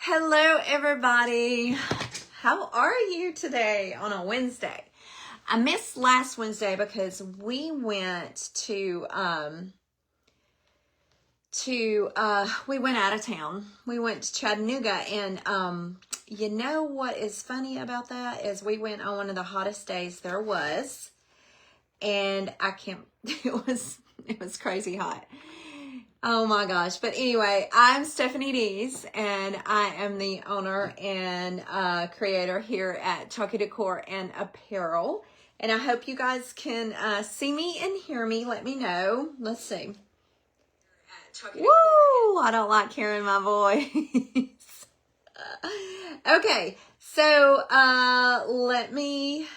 Hello, everybody. How are you today on a Wednesday? I missed last Wednesday because we went we went out of town. We went to Chattanooga, and you know what is funny about that is we went on one of the hottest days there was, and it was crazy hot. Oh my gosh. But anyway, I'm Stephanie Dees, and I am the owner and creator here at Chalky Decor and Apparel. And I hope you guys can see me and hear me. Let me know. Let's see. Woo! I don't like hearing my voice. Okay. So let me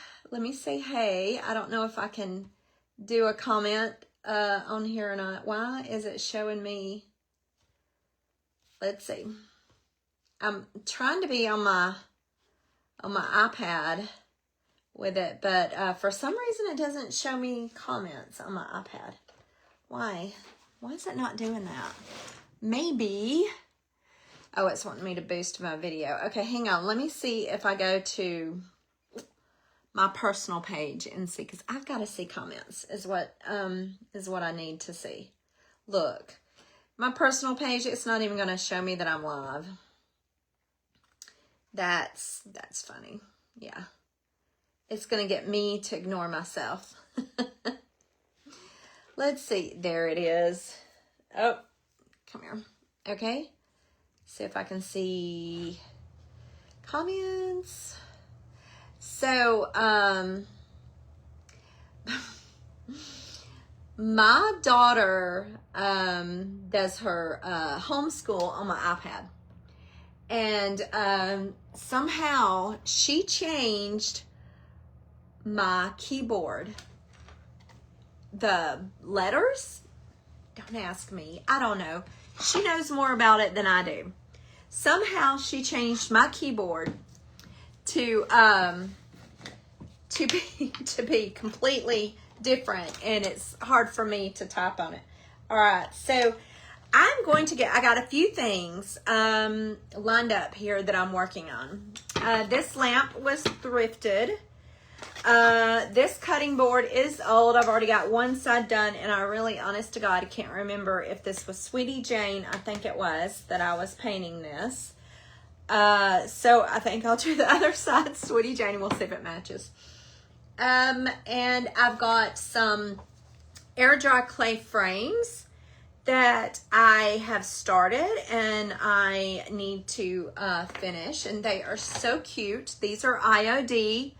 say hey. I don't know if I can do a comment on here or not. Why is it showing me? Let's see. I'm trying to be on my iPad with it, but for some reason it doesn't show me comments on my iPad. Why is it not doing that? Maybe, oh, it's wanting me to boost my video. Okay, hang on. Let me see if I go to my personal page and see, because I've got to see comments is what I need to see. Look, my personal page, it's not even going to show me that I'm live. That's funny. Yeah. It's going to get me to ignore myself. Let's see. There it is. Oh, come here. Okay. See if I can see comments. So, my daughter does her homeschool on my iPad, and somehow she changed my keyboard. The letters, don't ask me, I don't know. She knows more about it than I do. Somehow she changed my keyboard to be completely different, and it's hard for me to type on it. All right, so I got a few things lined up here that I'm working on. This lamp was thrifted. This cutting board is old. I've already got one side done, and I really, honest to God, can't remember if this was Sweetie Jane. I think it was that I was painting this. So I think I'll do the other side, Sweetie Jane, and we'll see if it matches. And I've got some air dry clay frames that I have started and I need to finish, and they are so cute. These are IOD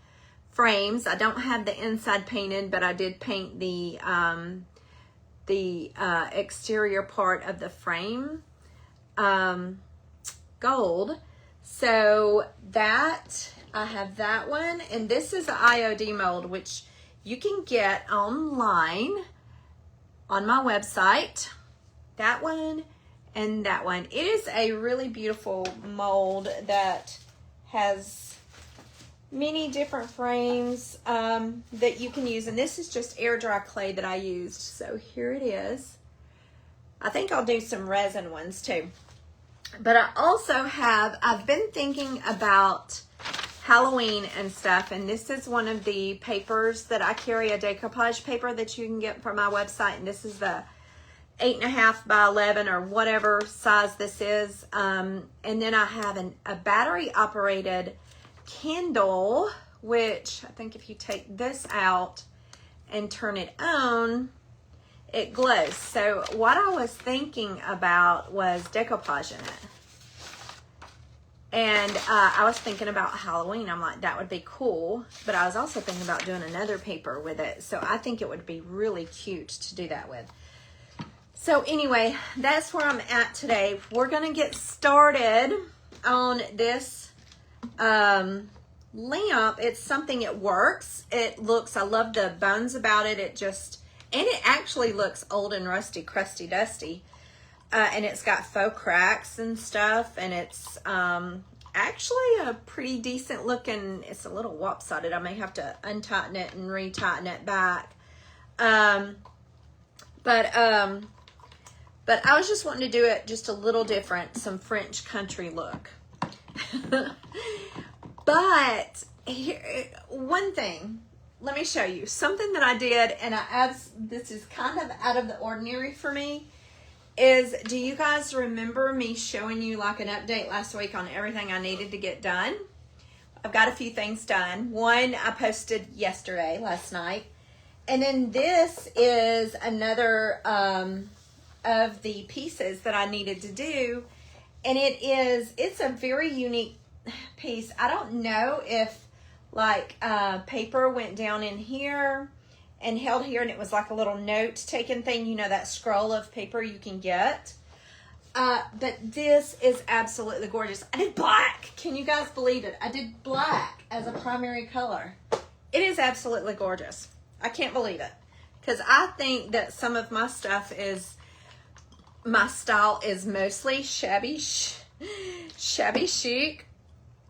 frames. I don't have the inside painted, but I did paint the exterior part of the frame gold. So that, I have that one, and this is an IOD mold, which you can get online on my website. That one and that one. It is a really beautiful mold that has many different frames that you can use, and this is just air dry clay that I used. So here it is. I think I'll do some resin ones too. But I also I've been thinking about Halloween and stuff, and this is one of the papers that I carry, a decoupage paper that you can get from my website, and this is the 8.5 by 11 or whatever size this is. And then I have a battery operated candle, which I think if you take this out and turn it on, it glows. So what I was thinking about was decoupaging it. And I was thinking about Halloween. I'm like, that would be cool. But I was also thinking about doing another paper with it. So I think it would be really cute to do that with. So anyway, that's where I'm at today. We're going to get started on this lamp. It's something, it works. It looks, I love the bones about it. And it actually looks old and rusty, crusty, dusty. And it's got faux cracks and stuff. And it's actually a pretty decent looking, it's a little lopsided. I may have to untighten it and retighten it back. But I was just wanting to do it just a little different, some French country look. But here, one thing, let me show you something that I did, and this is kind of out of the ordinary for me. Do you guys remember me showing you like an update last week on everything I needed to get done? I've got a few things done. One I posted last night. And then this is another of the pieces that I needed to do. And it's a very unique piece. I don't know if like paper went down in here and held here, and it was like a little note taking thing, you know, that scroll of paper you can get. But this is absolutely gorgeous. I did black. Can you guys believe it? I did black as a primary color. It is absolutely gorgeous. I can't believe it. Because I think that some of my stuff my style is mostly shabby chic.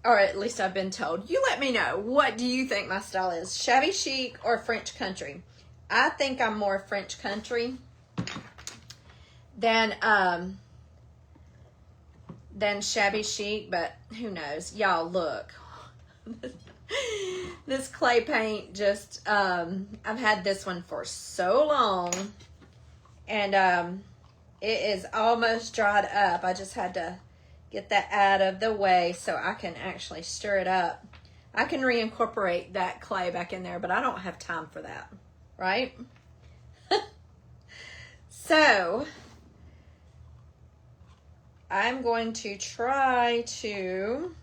Or at least I've been told. You let me know. What do you think my style is? Shabby chic or French country? I think I'm more French country than shabby chic, but who knows? Y'all, look. This clay paint just, I've had this one for so long, and it is almost dried up. I just had to get that out of the way so I can actually stir it up. I can reincorporate that clay back in there, but I don't have time for that, right? So I'm going to try to,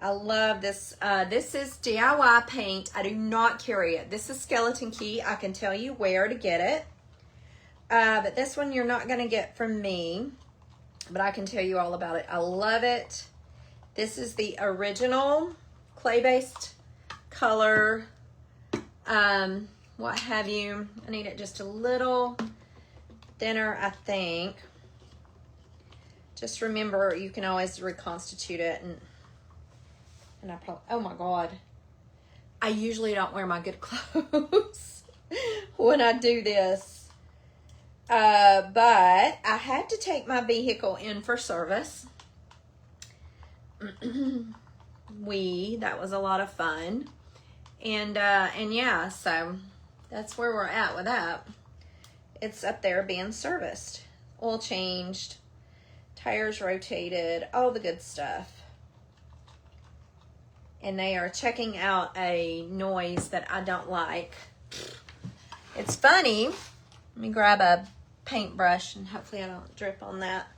I love this. This is DIY paint. I do not carry it. This is Skeleton Key. I can tell you where to get it. But this one you're not going to get from me. But I can tell you all about it. I love it. This is the original clay-based color. What have you. I need it just a little thinner, I think. Just remember, you can always reconstitute it. And I probably, oh my God. I usually don't wear my good clothes when I do this. But I had to take my vehicle in for service. That was a lot of fun. And yeah, so that's where we're at with that. It's up there being serviced. Oil changed, tires rotated, all the good stuff. And they are checking out a noise that I don't like. It's funny. Let me grab a paintbrush and hopefully I don't drip on that.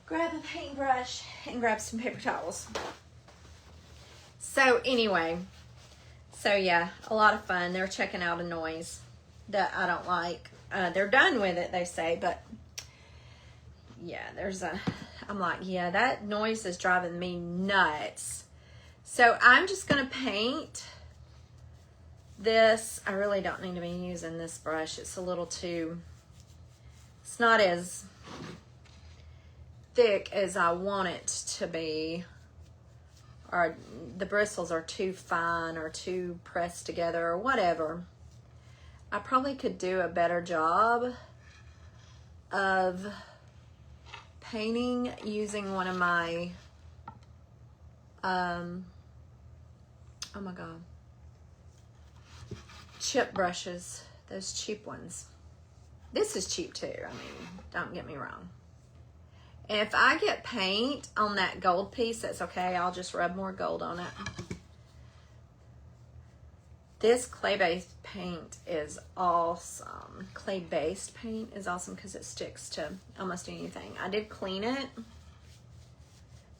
Grab a paintbrush and grab some paper towels. So anyway, so yeah, a lot of fun. They're checking out a noise that I don't like. They're done with it, they say, but yeah, I'm like, yeah, that noise is driving me nuts. So I'm just gonna paint this. I really don't need to be using this brush. It's a little too, it's not as thick as I want it to be, or the bristles are too fine or too pressed together or whatever. I probably could do a better job of painting using one of my oh my God, chip brushes, those cheap ones. This is cheap too, I mean, don't get me wrong. And if I get paint on that gold piece, that's okay. I'll just rub more gold on it. This clay-based paint is awesome. Clay-based paint is awesome because it sticks to almost anything. I did clean it.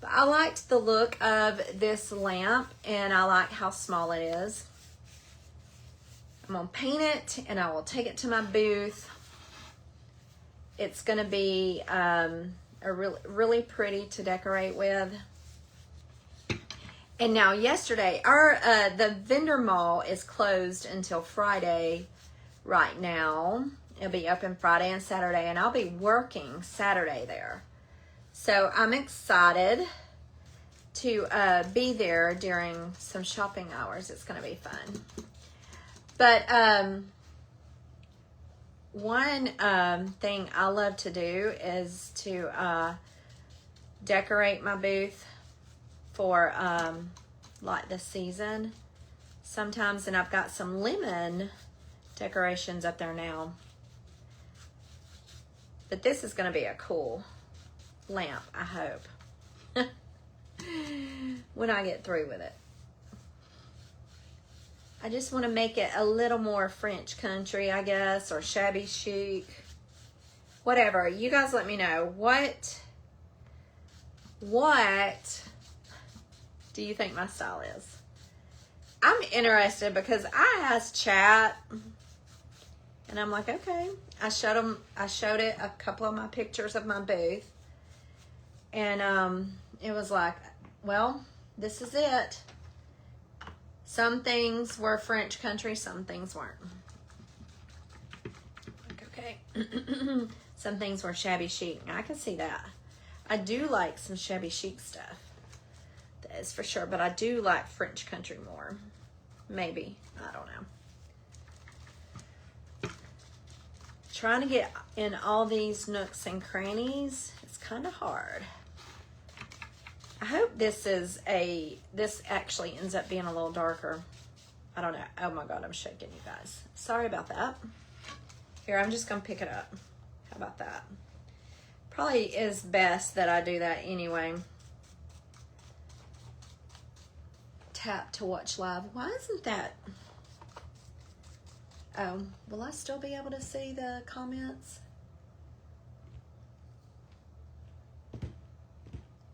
But I liked the look of this lamp, and I like how small it is. I'm going to paint it, and I will take it to my booth. It's going to be really pretty to decorate with. And now yesterday, the vendor mall is closed until Friday right now. It'll be open Friday and Saturday, and I'll be working Saturday there. So I'm excited to be there during some shopping hours. It's going to be fun. But one thing I love to do is to decorate my booth for like the season sometimes, and I've got some lemon decorations up there now. But this is going to be a cool lamp, I hope, when I get through with it. I just want to make it a little more French country, I guess, or shabby chic. Whatever. You guys let me know. What do you think my style is? I'm interested because I asked chat, and I'm like, okay. I showed it a couple of my pictures of my booth, and it was like, well, this is it. Some things were French country, some things weren't. Okay. Some things were shabby chic. I can see that. I do like some shabby chic stuff. That is for sure. But I do like French country more. Maybe. I don't know. Trying to get in all these nooks and crannies, it's kind of hard. I hope this actually ends up being a little darker. I don't know. Oh my God, I'm shaking, you guys. Sorry about that. Here, I'm just going to pick it up. How about that? Probably is best that I do that anyway. Tap to watch live. Why isn't that? Oh, will I still be able to see the comments?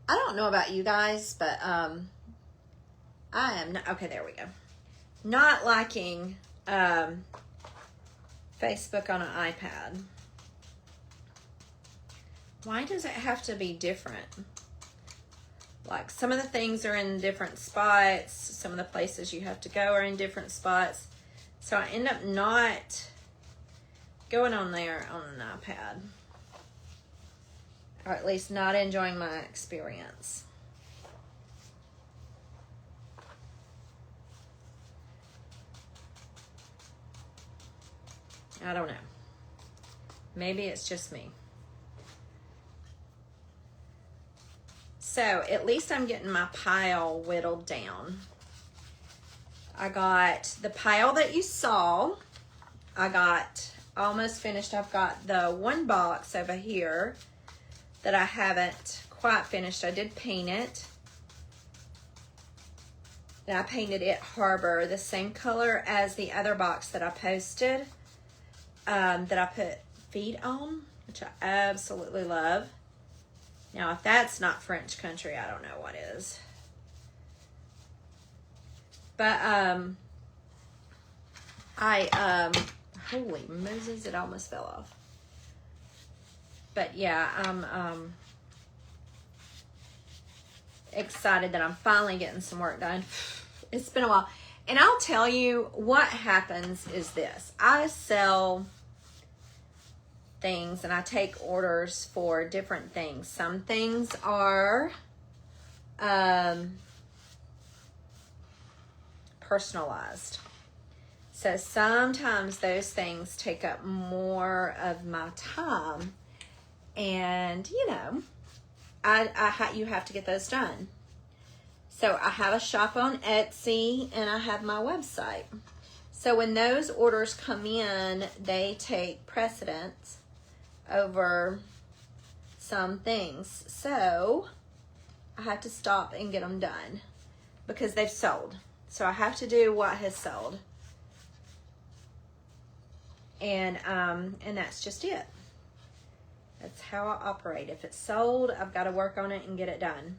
I don't know about you guys, but I am not, okay, there we go. Not liking Facebook on an iPad. Why does it have to be different? Like, some of the things are in different spots. Some of the places you have to go are in different spots. So I end up not going on there on an iPad. Or at least not enjoying my experience. I don't know. Maybe it's just me. So at least I'm getting my pile whittled down. I got the pile that you saw. I got almost finished. I've got the one box over here that I haven't quite finished. I did paint it. And I painted it Harbor, the same color as the other box that I posted, that I put feet on, which I absolutely love. Now, if that's not French country, I don't know what is. But, holy Moses, it almost fell off. But yeah, I'm excited that I'm finally getting some work done. It's been a while. And I'll tell you what happens is this. I sell things and I take orders for different things. Some things are personalized. So sometimes those things take up more of my time. And, you know, you have to get those done. So I have a shop on Etsy and I have my website. So when those orders come in, they take precedence over some things. So I have to stop and get them done because they've sold. So I have to do what has sold. And that's just it. That's how I operate. If it's sold, I've got to work on it and get it done.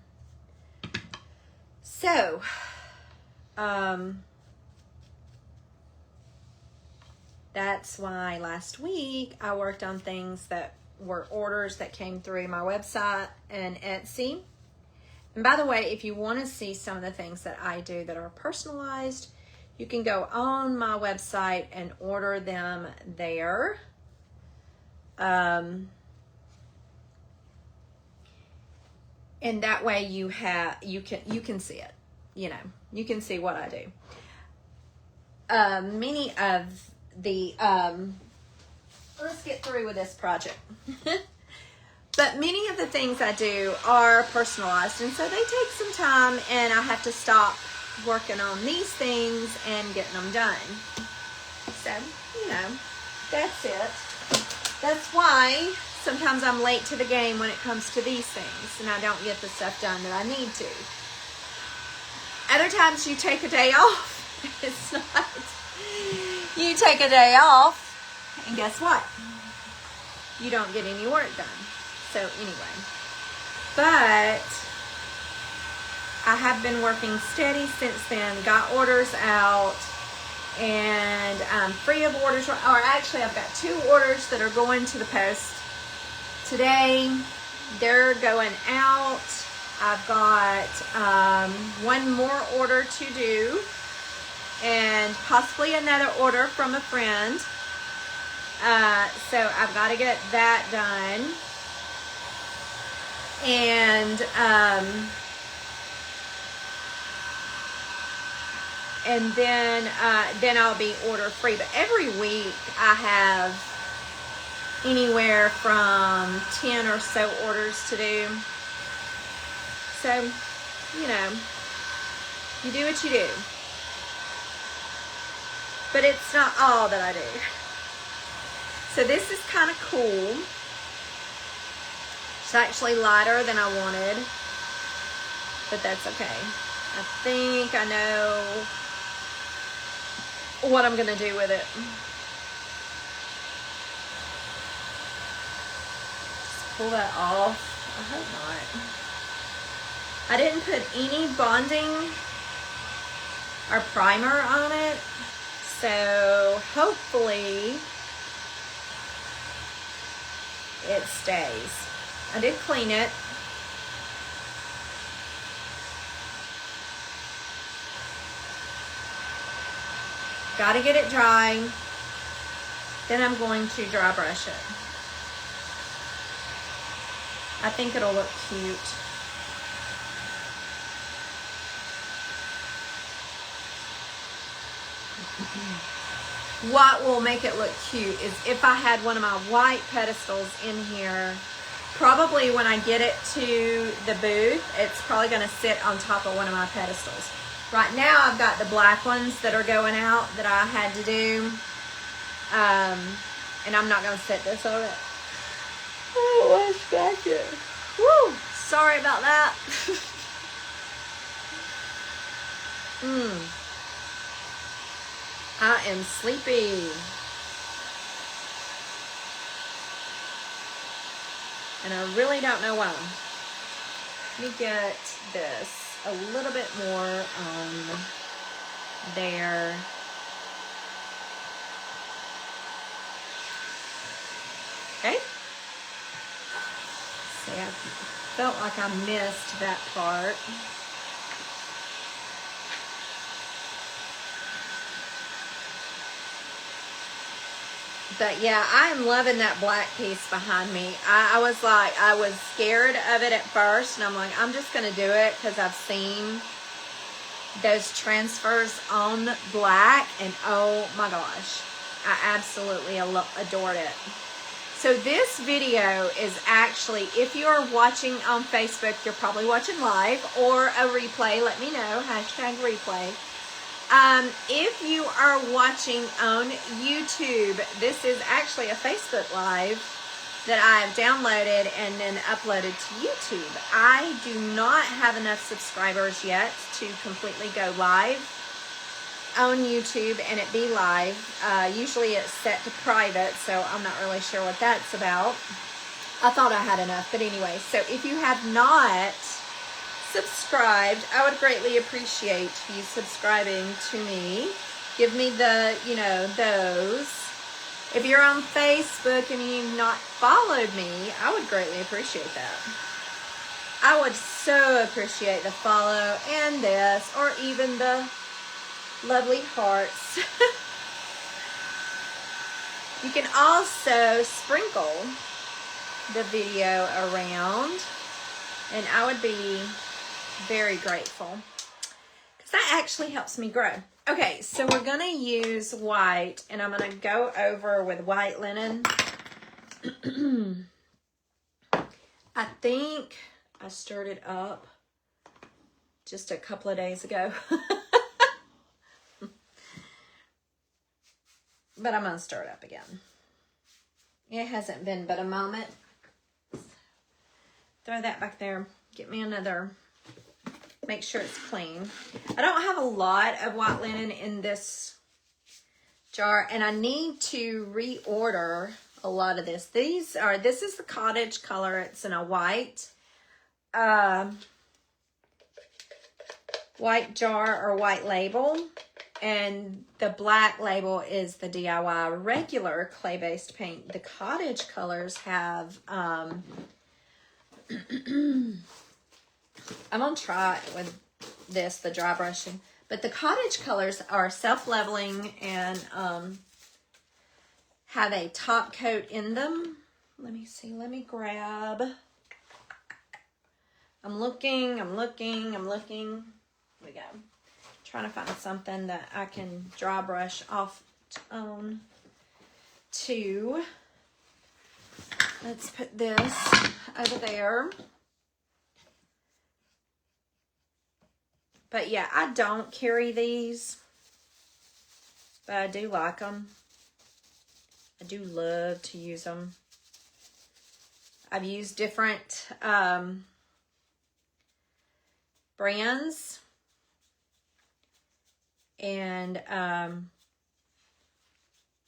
So, that's why last week I worked on things that were orders that came through my website and Etsy. And by the way, if you want to see some of the things that I do that are personalized, you can go on my website and order them there. And that way you can see it, you know, you can see what I do. Many of the, let's get through with this project. But But many of the things I do are personalized, and so they take some time, and I have to stop working on these things and getting them done. So, you know, that's it. That's why sometimes I'm late to the game when it comes to these things, and I don't get the stuff done that I need to. Other times you take a day off. It's not. You take a day off, and guess what? You don't get any work done. So anyway, but I have been working steady since then. Got orders out, and I'm free of orders. Or actually, I've got 2 orders that are going to the post today. They're going out. I've got 1 more order to do, and possibly another order from a friend. So I've got to get that done. And then I'll be order free. But every week I have anywhere from 10 or so orders to do. So, you know, you do what you do. But it's not all that I do. So this is kind of cool. It's actually lighter than I wanted, but that's okay. I think I know what I'm gonna do with it. Just pull that off. I hope not. I didn't put any bonding or primer on it, so hopefully it stays. I did clean it. Got to get it dry. Then I'm going to dry brush it. I think it'll look cute. What will make it look cute is if I had one of my white pedestals in here. Probably when I get it to the booth, it's probably going to sit on top of one of my pedestals. Right now, I've got the black ones that are going out that I had to do. And I'm not going to set this on it. Oh, let's back it. Woo! Sorry about that. I am sleepy. And I really don't know why. Let me get this a little bit more on there. Okay. See, I felt like I missed that part. But yeah, I am loving that black piece behind me. I was like, I was scared of it at first, and I'm like, I'm just going to do it because I've seen those transfers on black, and oh my gosh, I absolutely adored it. So this video is actually, if you're watching on Facebook, you're probably watching live or a replay. Let me know, #replay. If you are watching on YouTube, this is actually a Facebook Live that I've downloaded and then uploaded to YouTube. I do not have enough subscribers yet to completely go live on YouTube and it be live. Usually it's set to private, so I'm not really sure what that's about. I thought I had enough, but anyway, so if you have not subscribed, I would greatly appreciate you subscribing to me. Give me the, those. If you're on Facebook and you've not followed me, I would greatly appreciate that. I would so appreciate the follow and this, or even the lovely hearts. You can also sprinkle the video around, and I would be very grateful because that actually helps me grow. Okay, so we're gonna use white, and I'm gonna go over with white linen. I think I stirred it up just a couple of days ago. But I'm going to stir it up again. It hasn't been but a moment. Throw that back there. Get me another. Make sure it's clean. I don't have a lot of white linen in this jar, and I need to reorder a lot of this. This is the cottage color. It's in a white jar or white label, and the black label is the DIY regular clay-based paint. The cottage colors have I'm gonna try it with this, the dry brushing, but the cottage colors are self-leveling and have a top coat in them. Let me see, let me grab. I'm looking. Here we go. Trying to find something that I can dry brush off on to. Let's put this over there. But yeah, I don't carry these, but I do like them. I do love to use them. I've used different brands, and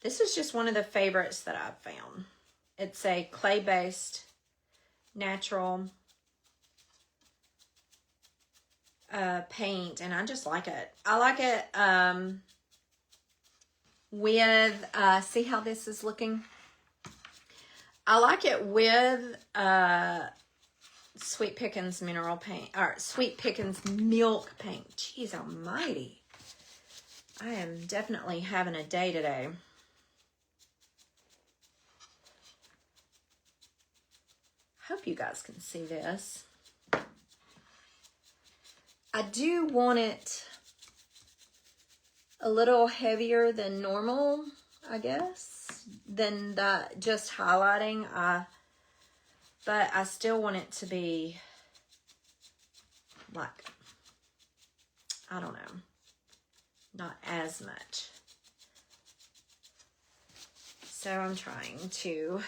this is just one of the favorites that I've found. It's a clay-based natural paint, and I just like it. I like it with, see how this is looking? I like it with Sweet Pickens mineral paint, or Sweet Pickens milk paint. Jeez almighty. I am definitely having a day today. Hope you guys can see this. I do want it a little heavier than normal, I guess, than that just highlighting. But I still want it to be like, I don't know, not as much. So I'm trying to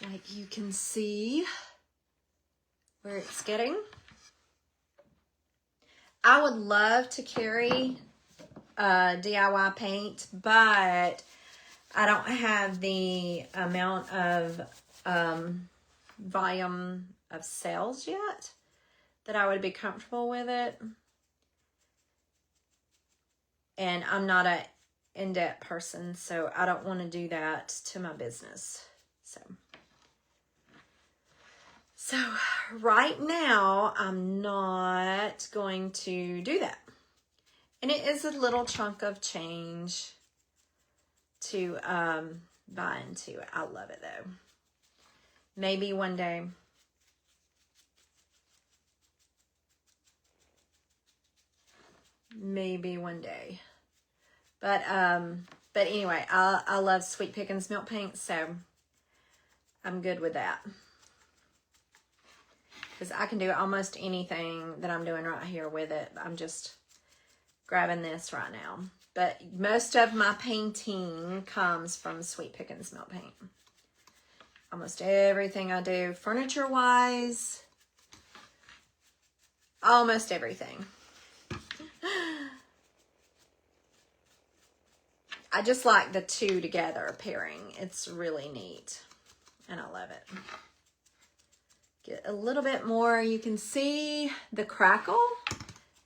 like you can see where it's getting. I would love to carry DIY paint, but I don't have the amount of volume of sales yet that I would be comfortable with it. And I'm not an in-debt person, so I don't want to do that to my business. So right now, I'm not going to do that. And it is a little chunk of change to buy into. I love it though. Maybe one day. Maybe one day. But anyway, I love Sweet Pickens milk paint, so I'm good with that. Because I can do almost anything that I'm doing right here with it. I'm just grabbing this right now. But most of my painting comes from Sweet Pickens milk paint. Almost everything I do, furniture-wise, almost everything. I just like the two together pairing. It's really neat, and I love it. Get a little bit more. You can see the crackle.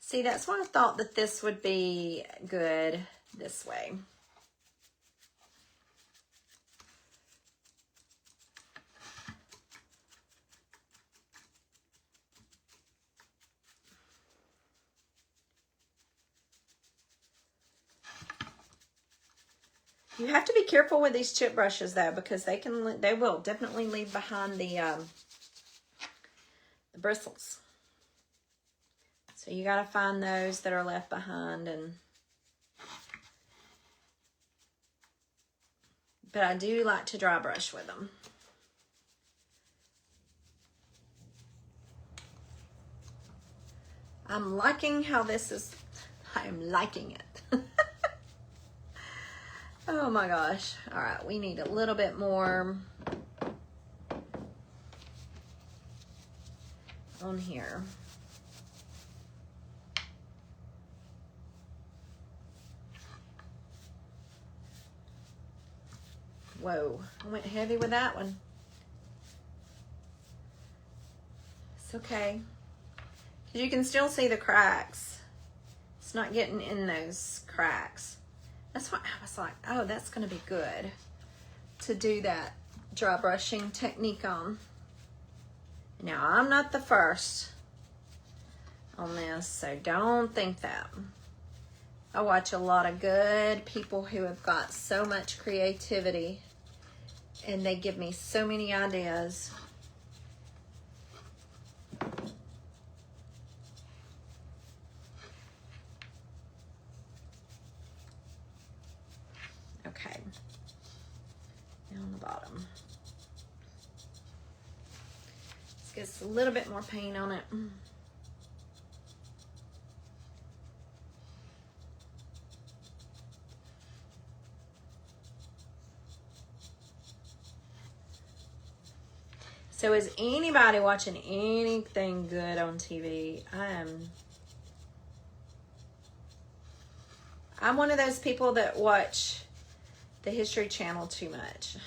See, that's why I thought that this would be good this way. You have to be careful with these chip brushes though, because they will definitely leave behind the bristles. So you got to find those that are left behind, and but I do like to dry brush with them. I'm liking how this is, I am liking it. Oh my gosh. All right, we need a little bit more on here. Whoa, I went heavy with that one. It's okay. You can still see the cracks. It's not getting in those cracks. That's why I was like, oh, that's gonna be good to do that dry brushing technique on. Now, I'm not the first on this, so don't think that. I watch a lot of good people who have got so much creativity, and they give me so many ideas. Okay, down the bottom. Let's get a little bit more paint on it. So is anybody watching anything good on TV? I'm one of those people that watch the History Channel too much.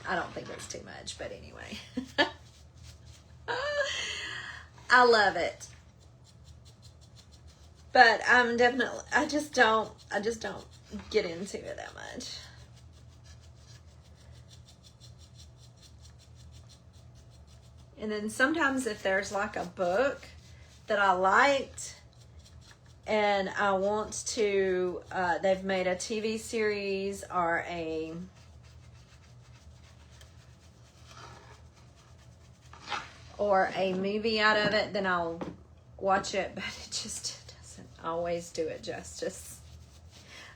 I don't think it's too much, but anyway. I love it. But I'm definitely, I just don't get into it that much. And then sometimes if there's like a book that I liked and I want to, they've made a TV series or a movie out of it, then I'll watch it, but it just doesn't always do it justice.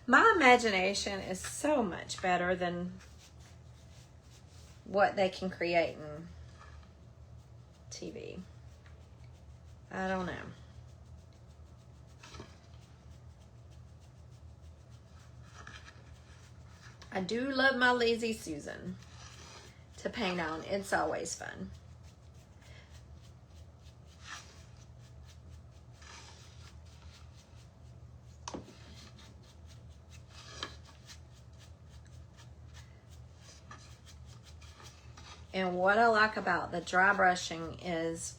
My imagination is so much better than what they can create in TV. I don't know. I do love my Lazy Susan to paint on. It's always fun. And what I like about the dry brushing is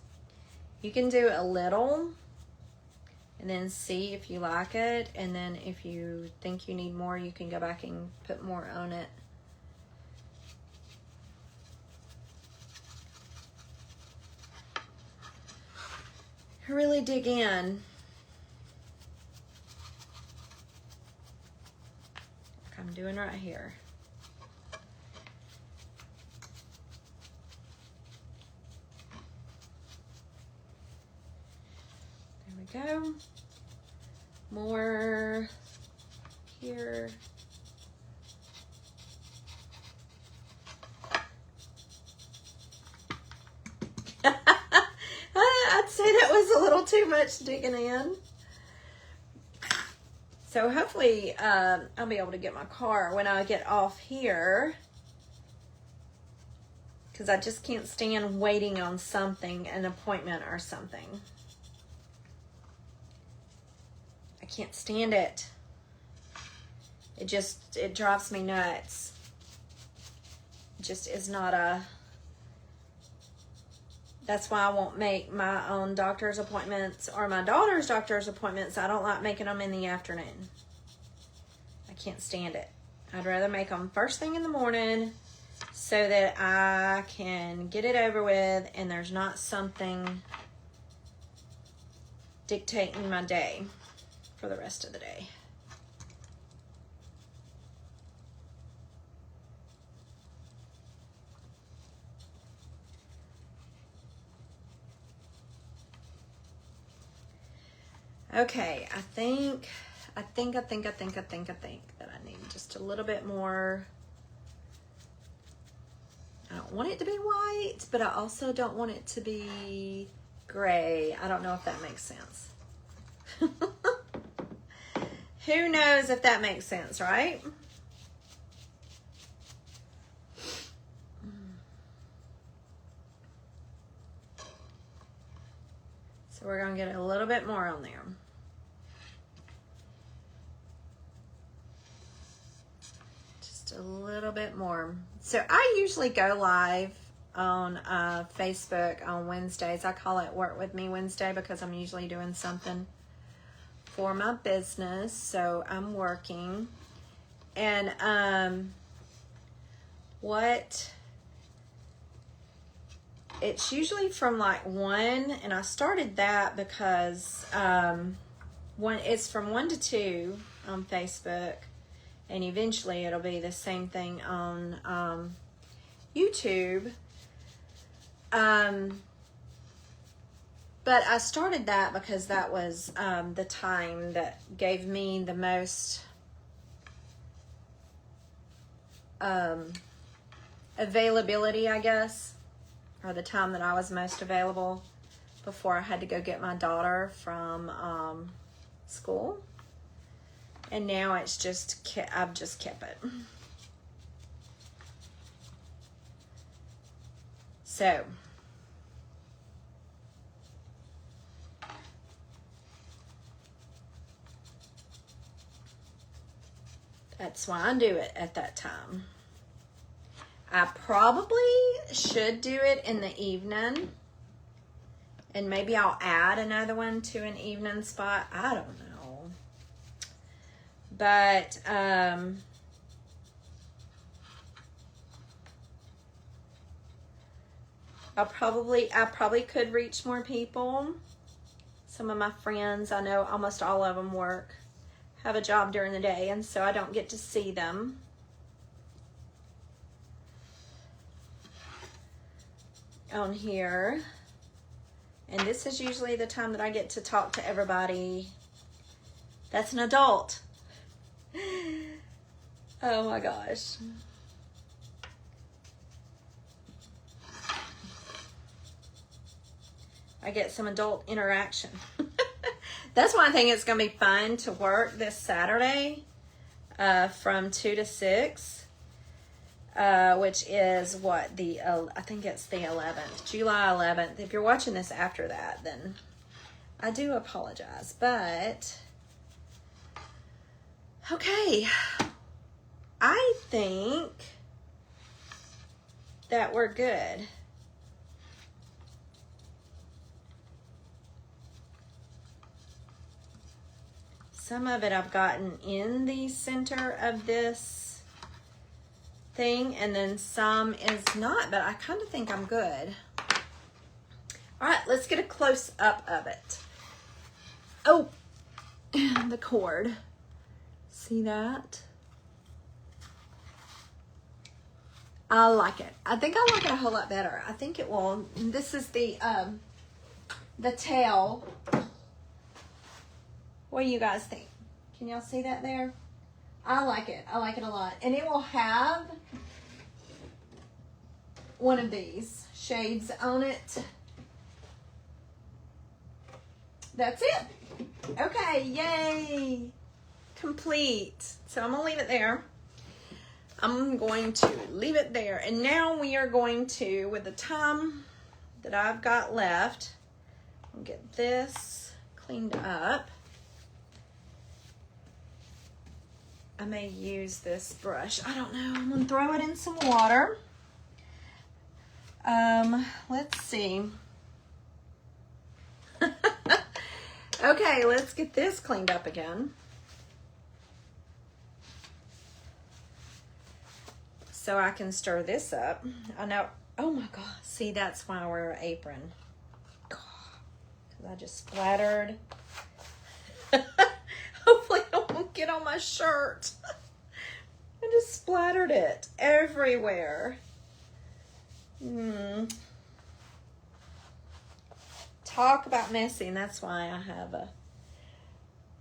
you can do a little and then see if you like it. And then if you think you need more, you can go back and put more on it. Really dig in. Like I'm doing right here. Go. More here. I'd say that was a little too much digging in. So hopefully I'll be able to get my car when I get off here, because I just can't stand waiting on something, an appointment or something. I can't stand it. It drives me nuts. It just is not a, that's why I won't make my own doctor's appointments or my daughter's doctor's appointments. I don't like making them in the afternoon. I can't stand it. I'd rather make them first thing in the morning so that I can get it over with and there's not something dictating my day for the rest of the day. Okay, I think I think that I need just a little bit more. I don't want it to be white, but I also don't want it to be gray. I don't know if that makes sense. Who knows if that makes sense, right? So we're going to get a little bit more on there. Just a little bit more. So I usually go live on Facebook on Wednesdays. I call it Work With Me Wednesday because I'm usually doing something for my business. So I'm working. And it's usually from like 1, and I started that because it's from 1 to 2 on Facebook, and eventually it'll be the same thing on YouTube. But I started that because that was the time that gave me the most availability, I guess, or the time that I was most available before I had to go get my daughter from school. And now it's just, I've just kept it. So, that's why I do it at that time. I probably should do it in the evening, and maybe I'll add another one to an evening spot. I don't know. But I probably could reach more people. Some of my friends, I know almost all of them have a job during the day, and so I don't get to see them. On here, and this is usually the time that I get to talk to everybody that's an adult. Oh my gosh. I get some adult interaction. That's why I think it's gonna be fun to work this Saturday from 2 to 6. Which is what, I think it's the 11th, July 11th. If you're watching this after that, then I do apologize. But, okay, I think that we're good. Some of it I've gotten in the center of this thing, and then some is not, but I kind of think I'm good. All right, let's get a close up of it. Oh, the cord. See that? I like it. I think I like it a whole lot better. I think it will. This is the tail. What do you guys think? Can y'all see that there? I like it. I like it a lot. And it will have one of these shades on it. That's it. Okay, yay. Complete. So I'm going to leave it there. I'm going to leave it there. And now we are going to, with the time that I've got left, I'll get this cleaned up. I may use this brush. I don't know. I'm going to throw it in some water. Let's see. Okay, let's get this cleaned up again. So I can stir this up. I know. Oh my God. See, that's why I wear an apron. God, 'cause I just splattered. Hopefully it won't get on my shirt. I just splattered it everywhere. Talk about messy, and that's why I have a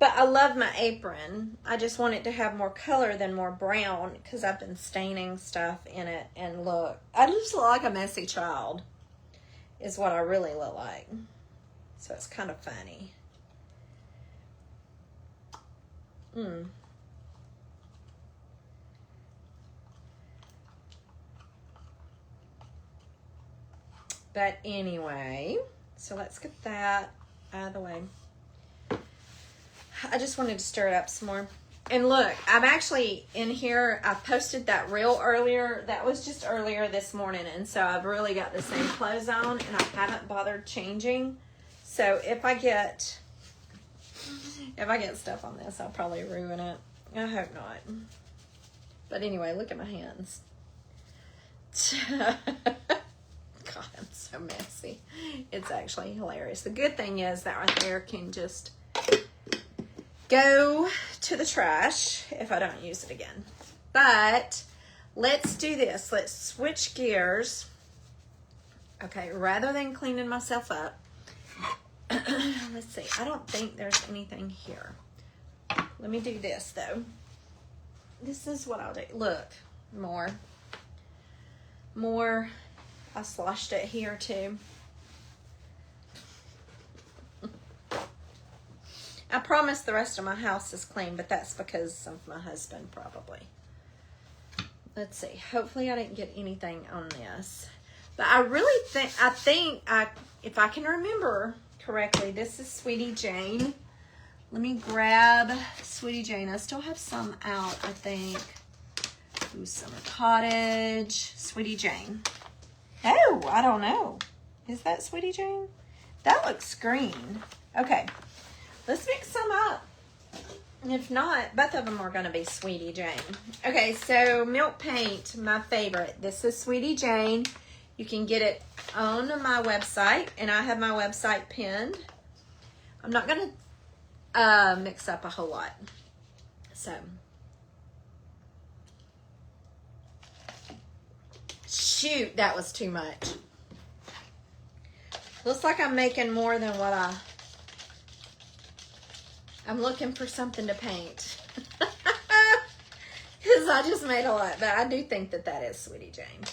But I love my apron. I just want it to have more color than more brown because I've been staining stuff in it. And look, I just look like a messy child is what I really look like. So it's kind of funny. But anyway, so let's get that out of the way. I just wanted to stir it up some more. And look, I'm actually in here. I posted that reel earlier. That was just earlier this morning. And so I've really got the same clothes on and I haven't bothered changing. So if I get stuff on this, I'll probably ruin it. I hope not. But anyway, look at my hands. God, I'm so messy. It's actually hilarious. The good thing is that right there can just go to the trash if I don't use it again. But let's do this. Let's switch gears. Okay, rather than cleaning myself up, let's see. I don't think there's anything here. Let me do this though. This is what I'll do. Look, more. I sloshed it here too. I promise the rest of my house is clean, but that's because of my husband probably. Let's see. Hopefully I didn't get anything on this. But I really think, if I can remember correctly, this is Sweetie Jane. Let me grab Sweetie Jane. I still have some out, I think. Ooh, Summer Cottage. Sweetie Jane. Oh, I don't know. Is that Sweetie Jane? That looks green. Okay. Let's mix some up. If not, both of them are going to be Sweetie Jane. Okay, so milk paint, my favorite. This is Sweetie Jane. You can get it on my website, and I have my website pinned. I'm not going to mix up a whole lot. So, shoot, that was too much. Looks like I'm making more than what I'm looking for something to paint. Because I just made a lot. But I do think that that is Sweetie Jane.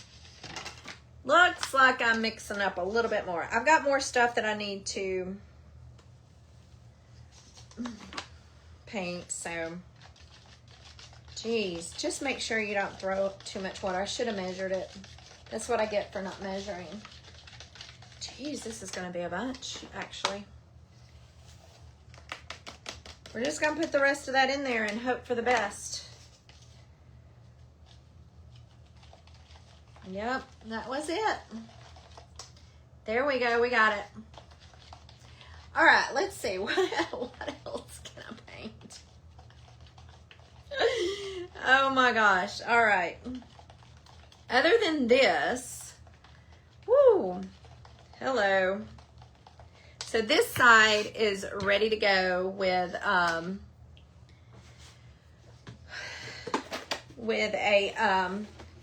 Looks like I'm mixing up a little bit more. I've got more stuff that I need to paint. So, geez. Just make sure you don't throw too much water. I should have measured it. That's what I get for not measuring. Geez, this is going to be a bunch, actually. We're just going to put the rest of that in there and hope for the best. Yep, that was it. There we go. We got it. All right, let's see. What else can I paint? Oh my gosh. All right. Other than this, woo, hello. So this side is ready to go with a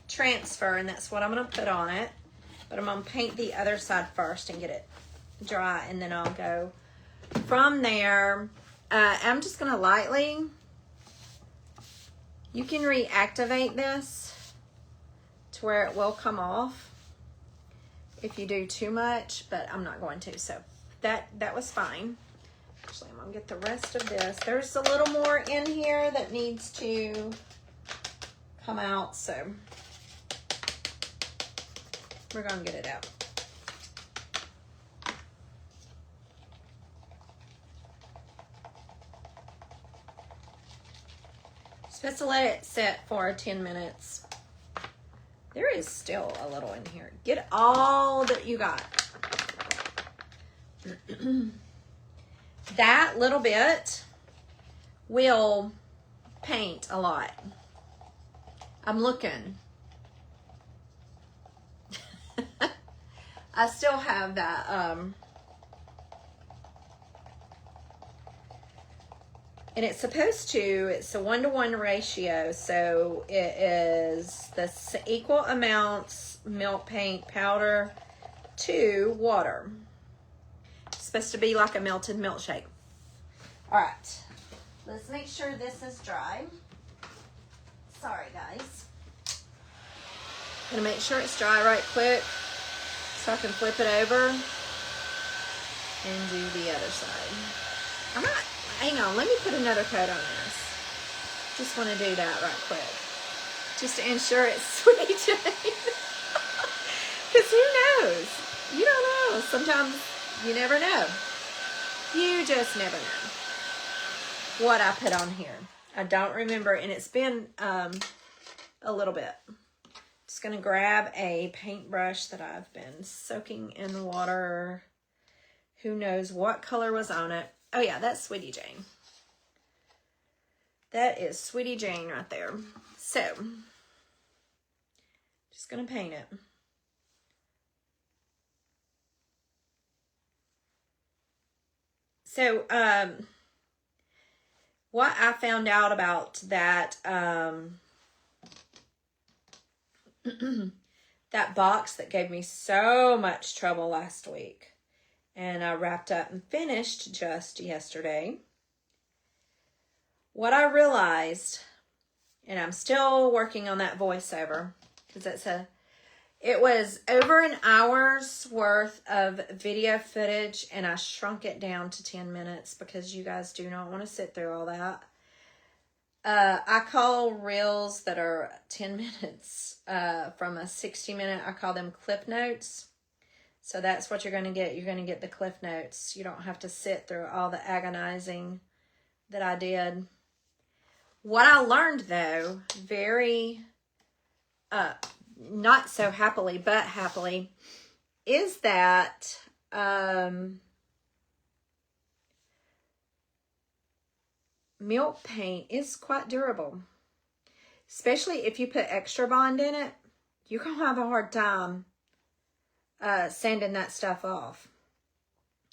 transfer, and that's what I'm going to put on it. But I'm going to paint the other side first and get it dry, and then I'll go from there. I'm just going to lightly, you can reactivate this to where it will come off if you do too much, but I'm not going to, so that was fine. Actually, I'm gonna get the rest of this. There's a little more in here that needs to come out, so we're gonna get it out. Supposed to let it set for 10 minutes. There is still a little in here. Get all that you got. That little bit will paint a lot. I'm looking. I still have that and it's supposed to, it's a 1-to-1 ratio, so it is the equal amounts milk paint powder to water. It's supposed to be like a melted milkshake. All right, Let's make sure this is dry. Sorry, guys. Gonna make sure it's dry right quick so I can flip it over and do the other side. I'm not, hang on, let me put another coat on this. Just want to do that right quick. Just to ensure it's Sweetie Jane. Because who knows? You don't know. Sometimes you never know. You just never know what I put on here. I don't remember, and it's been a little bit. Just going to grab a paintbrush that I've been soaking in water. Who knows what color was on it. Oh yeah, that's Sweetie Jane. That is Sweetie Jane right there. So, just going to paint it. So, what I found out about that, that box that gave me so much trouble last week, and I wrapped up and finished just yesterday. What I realized, and I'm still working on that voiceover, because it was over an hour's worth of video footage, and I shrunk it down to 10 minutes because you guys do not want to sit through all that. I call reels that are 10 minutes from a 60-minute, I call them clip notes. So that's what you're going to get. You're going to get the cliff notes. You don't have to sit through all the agonizing that I did. What I learned, though, very, not so happily, but happily, is that milk paint is quite durable. Especially if you put extra bond in it, you're going to have a hard time sanding that stuff off.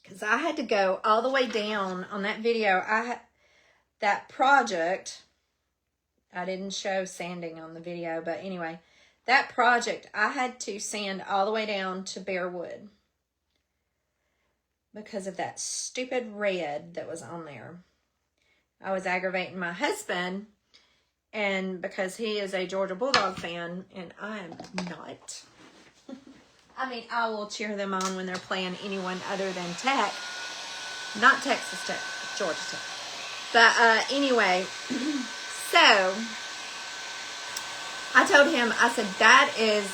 Because I had to go all the way down on that video. That project, I didn't show sanding on the video, but anyway, that project, I had to sand all the way down to bare wood because of that stupid red that was on there. I was aggravating my husband, and because he is a Georgia Bulldog fan, and I am not. I mean, I will cheer them on when they're playing anyone other than Tech. Not Texas Tech, Georgia Tech. But anyway, so I told him, I said, that is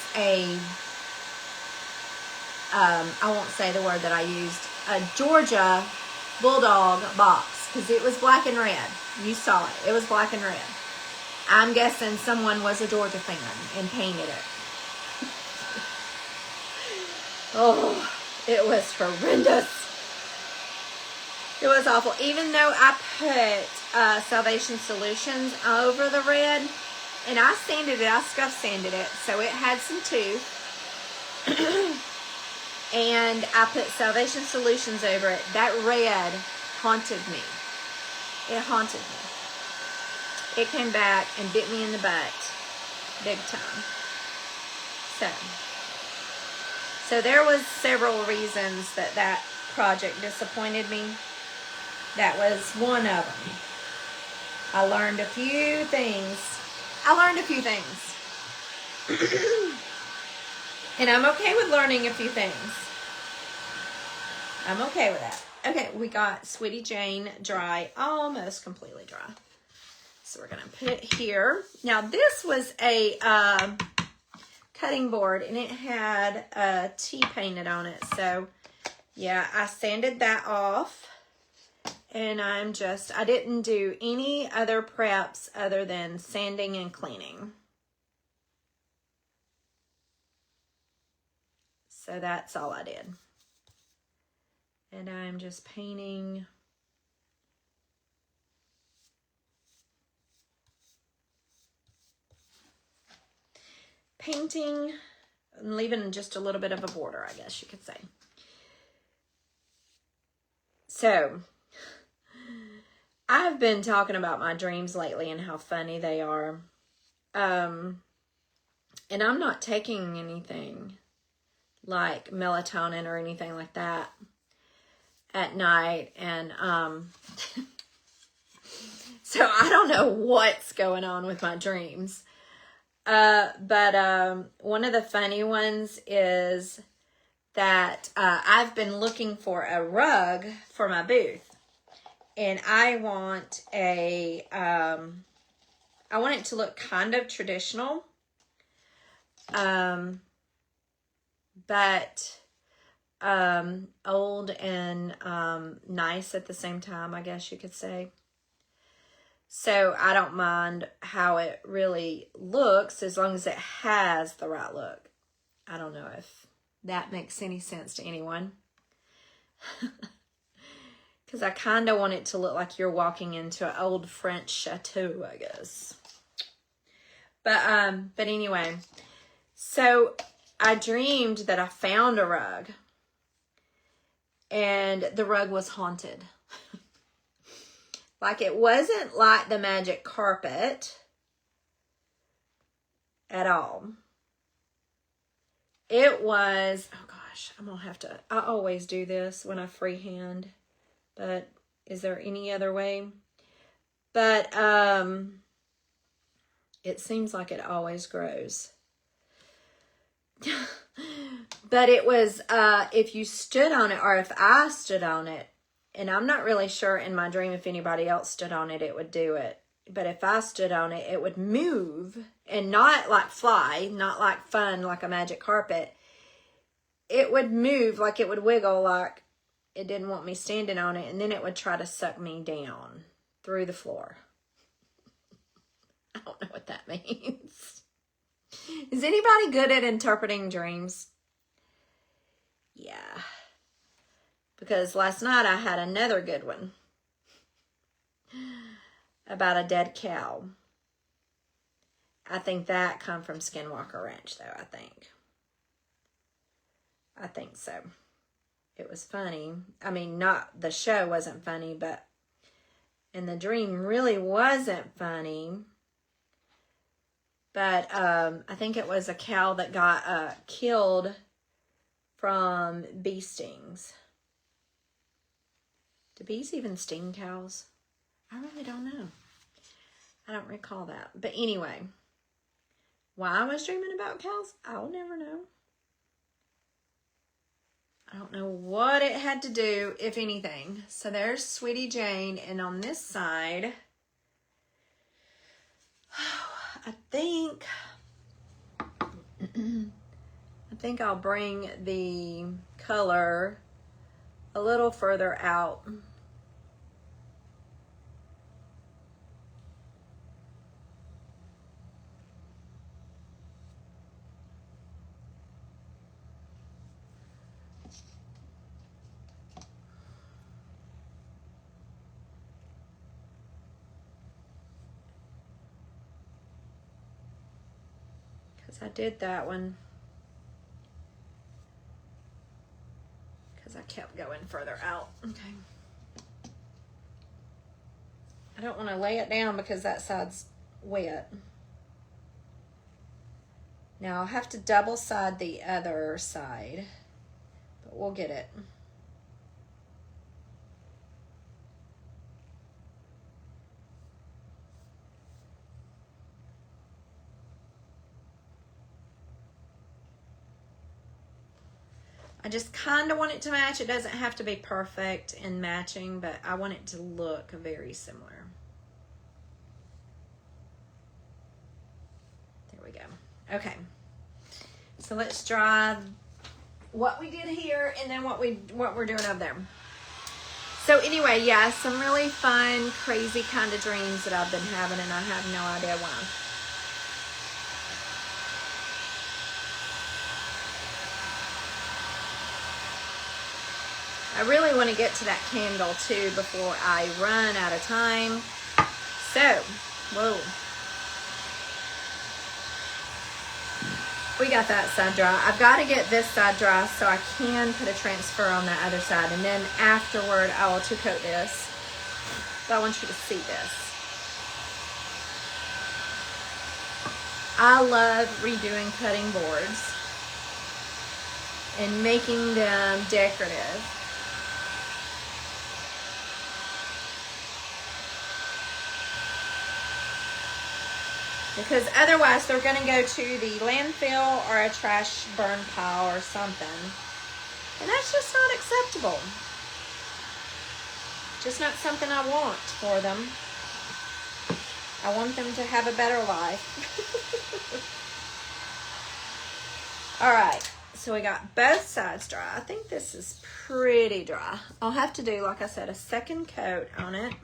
I won't say the word that I used, a Georgia Bulldog box, because it was black and red. You saw it. It was black and red. I'm guessing someone was a Georgia fan and painted it. Oh, it was horrendous. It was awful. Even though I put Salvation Solutions over the red, and I sanded it, I scuff sanded it, so it had some tooth. And I put Salvation Solutions over it. That red haunted me. It haunted me. It came back and bit me in the butt. Big time. So there was several reasons that project disappointed me. That was one of them. I learned a few things. And I'm okay with learning a few things. I'm okay with that. Okay, we got Sweetie Jane dry, almost completely dry. So we're going to put it here. Now this was a cutting board, and it had a T painted on it. So yeah, I sanded that off. And I didn't do any other preps other than sanding and cleaning. So that's all I did. And I'm just painting. Painting and leaving just a little bit of a border, I guess you could say. So, I've been talking about my dreams lately and how funny they are. And I'm not taking anything like melatonin or anything like that at night. And So I don't know what's going on with my dreams. But one of the funny ones is that I've been looking for a rug for my booth. And I want I want it to look kind of traditional. But old and nice at the same time, I guess you could say. So I don't mind how it really looks as long as it has the right look. I don't know if that makes any sense to anyone. Because I kind of want it to look like you're walking into an old French chateau, I guess. But anyway, so I dreamed that I found a rug. And the rug was haunted. Like, it wasn't like the magic carpet at all. It was, oh gosh, I'm going to have to, I always do this when I freehand. But is there any other way? But it seems like it always grows. But it was, if you stood on it, or if I stood on it, and I'm not really sure in my dream if anybody else stood on it, it would do it. But if I stood on it, it would move, and not like fly, not like fun, like a magic carpet. It would move, like it would wiggle, like it didn't want me standing on it, and then it would try to suck me down through the floor. I don't know what that means. Is anybody good at interpreting dreams? Yeah. Because last night I had another good one about a dead cow. I think that come from Skinwalker Ranch, though, I think so. It was funny. I mean, not, the show wasn't funny, but, and the dream really wasn't funny. But I think it was a cow that got killed from bee stings. Do bees even sting cows? I really don't know. I don't recall that. But anyway, why I was dreaming about cows, I'll never know. I don't know what it had to do, if anything. So there's Sweetie Jane, and on this side, I think I'll bring the color a little further out. I did that one because I kept going further out. Okay. I don't want to lay it down because that side's wet. Now I'll have to double side the other side, but we'll get it. I just kind of want it to match. It doesn't have to be perfect in matching, but I want it to look very similar. There we go. Okay. So let's draw what we did here and then what we're doing over there. So anyway, yeah, some really fun, crazy kind of dreams that I've been having, and I have no idea why. I really want to get to that candle too before I run out of time. So, whoa. We got that side dry. I've got to get this side dry so I can put a transfer on that other side. And then afterward, I will two-coat this. But I want you to see this. I love redoing cutting boards and making them decorative. because otherwise they're going to go to the landfill or a trash burn pile or something. And that's just not acceptable. Just not something I want for them. I want them to have a better life. All right, so we got both sides dry. I think this is pretty dry. I'll have to do, like I said, a second coat on it.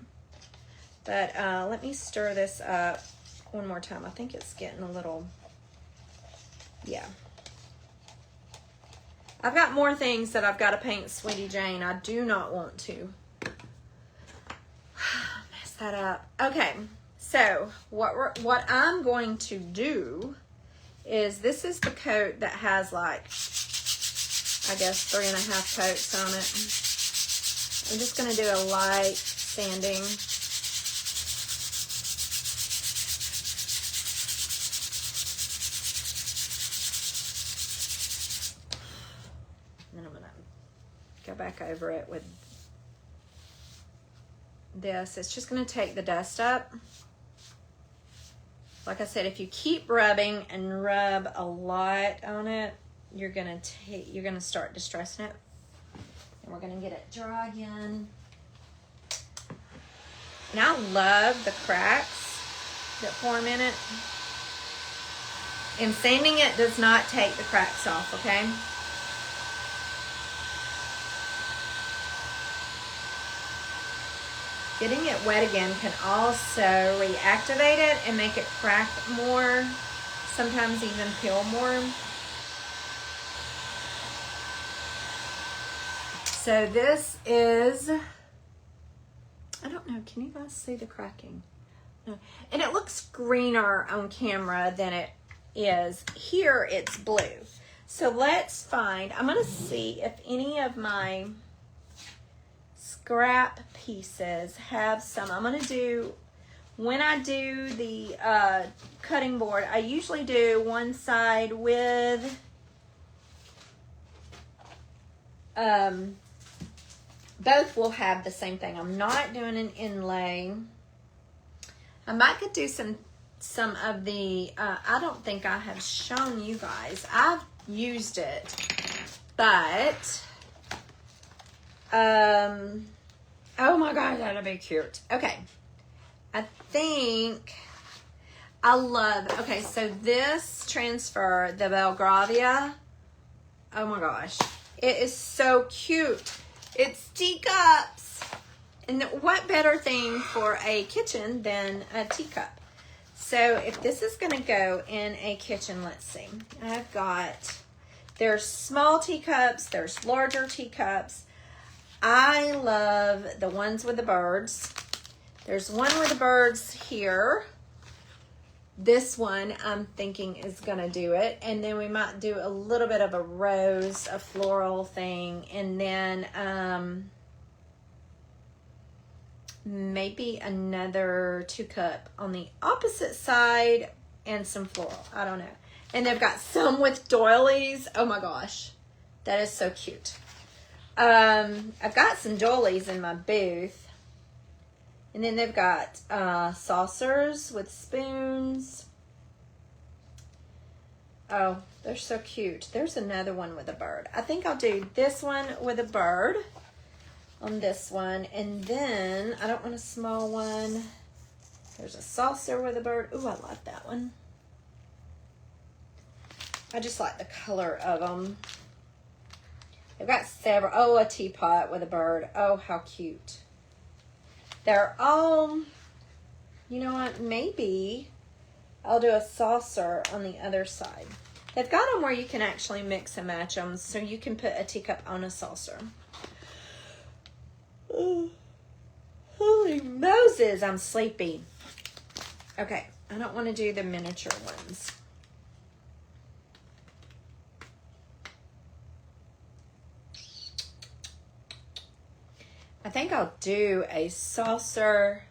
But let me stir this up one more time. I think it's getting a little, yeah. I've got more things that I've got to paint Sweetie Jane. I do not want to mess that up. Okay, so what I'm going to do is, this is the coat that has like, I guess 3.5 coats on it. I'm just going to do a light sanding. Go back over it with this. It's just going to take the dust up. Like I said, if you keep rubbing and rub a lot on it, you're going to start distressing it. And we're going to get it dry again. And I love the cracks that form in it. And sanding it does not take the cracks off, okay? Getting it wet again can also reactivate it and make it crack more, sometimes even peel more. So this is, I don't know, can you guys see the cracking? No. And it looks greener on camera than it is. Here it's blue. So let's find, I'm gonna see if any of my scrap pieces have some. I'm going to do, when I do the cutting board, I usually do one side with both will have the same thing. I'm not doing an inlay. I might could do some of the, I don't think I have shown you guys. I've used it, but oh my God, that'll be cute. Okay. I think I love, okay, so this transfer, the Belgravia, oh my gosh, it is so cute. It's teacups. And what better thing for a kitchen than a teacup? So if this is going to go in a kitchen, let's see. I've got, there's small teacups, there's larger teacups. I love the ones with the birds. There's one with the birds here. This one I'm thinking is gonna do it. And then we might do a little bit of a rose, a floral thing. And then maybe another 2-cup on the opposite side and some floral. I don't know. And they've got some with doilies. Oh my gosh, that is so cute. I've got some doilies in my booth. And then they've got saucers with spoons. Oh, they're so cute. There's another one with a bird. I think I'll do this one with a bird on this one. And then, I don't want a small one. There's a saucer with a bird. Ooh, I like that one. I just like the color of them. I've got several. Oh, a teapot with a bird. Oh, how cute. They're all, you know what, maybe I'll do a saucer on the other side. They've got them where you can actually mix and match them, so you can put a teacup on a saucer. Oh, holy Moses, I'm sleepy. Okay, I don't want to do the miniature ones. I think I'll do a saucer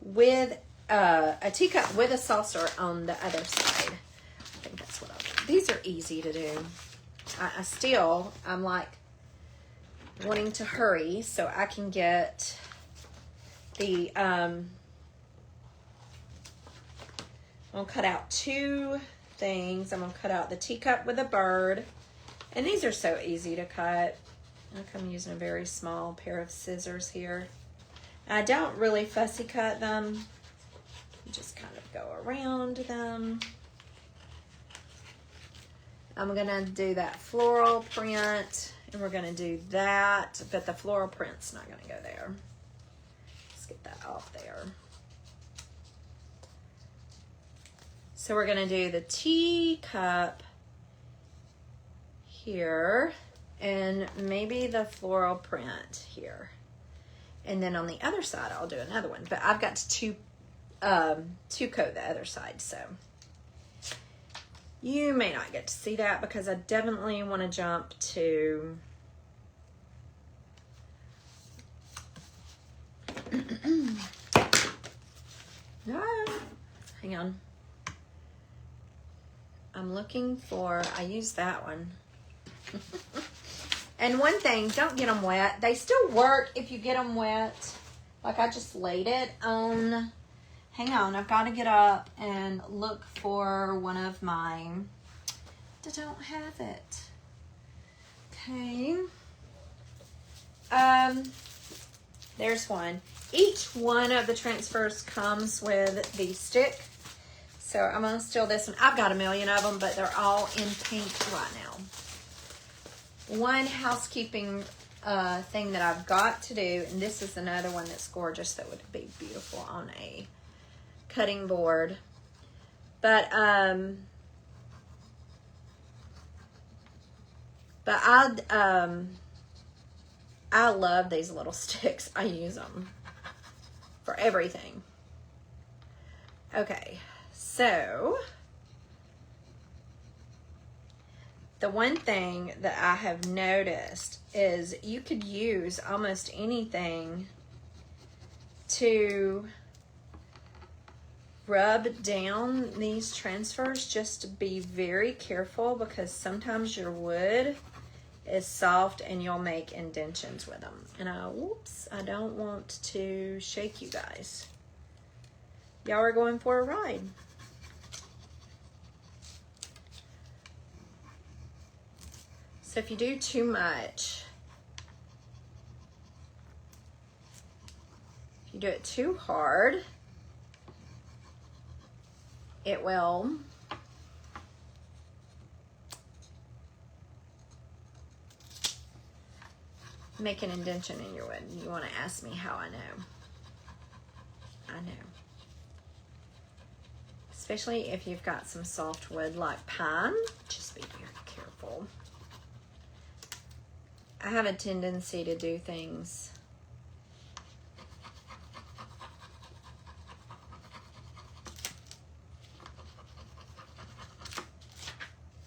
with a teacup with a saucer on the other side. I think that's what I'll do. These are easy to do. I'm like wanting to hurry so I can get the, I'm gonna cut out 2 things. I'm gonna cut out the teacup with a bird. And these are so easy to cut. Look, I'm using a very small pair of scissors here. I don't really fussy cut them. Just kind of go around them. I'm gonna do that floral print, and we're gonna do that, but the floral print's not gonna go there. Let's get that off there. So we're gonna do the teacup here, and maybe the floral print here. And then on the other side, I'll do another one, but I've got to coat the other side, so. You may not get to see that because I definitely want to jump to hang on. I'm looking for, I used that one. And one thing, don't get them wet. They still work if you get them wet. Like I just laid it on. Hang on, I've got to get up and look for one of mine. I don't have it. Okay. There's one. Each one of the transfers comes with the stick. So I'm going to steal this one. I've got a million of them, but they're all in pink right now. One housekeeping thing that I've got to do, and this is another one that's gorgeous that would be beautiful on a cutting board. But I love these little sticks. I use them for everything. Okay, so the one thing that I have noticed is you could use almost anything to rub down these transfers. Just to be very careful because sometimes your wood is soft and you'll make indentions with them. And I don't want to shake you guys. Y'all are going for a ride. So if you do too much, if you do it too hard, it will make an indention in your wood. You want to ask me how I know. I know. Especially if you've got some soft wood like pine, just be very careful. I have a tendency to do things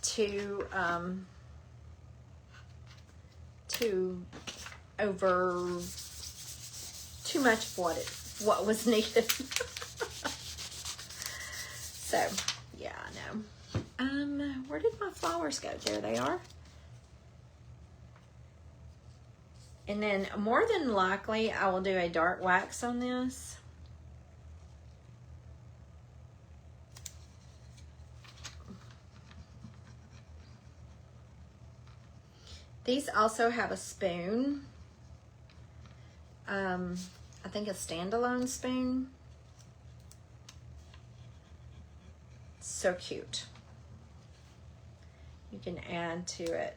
too much what was needed. So yeah, I know. Where did my flowers go? There they are. And then more than likely I will do a dark wax on this. These also have a spoon. I think a standalone spoon. So cute. You can add to it.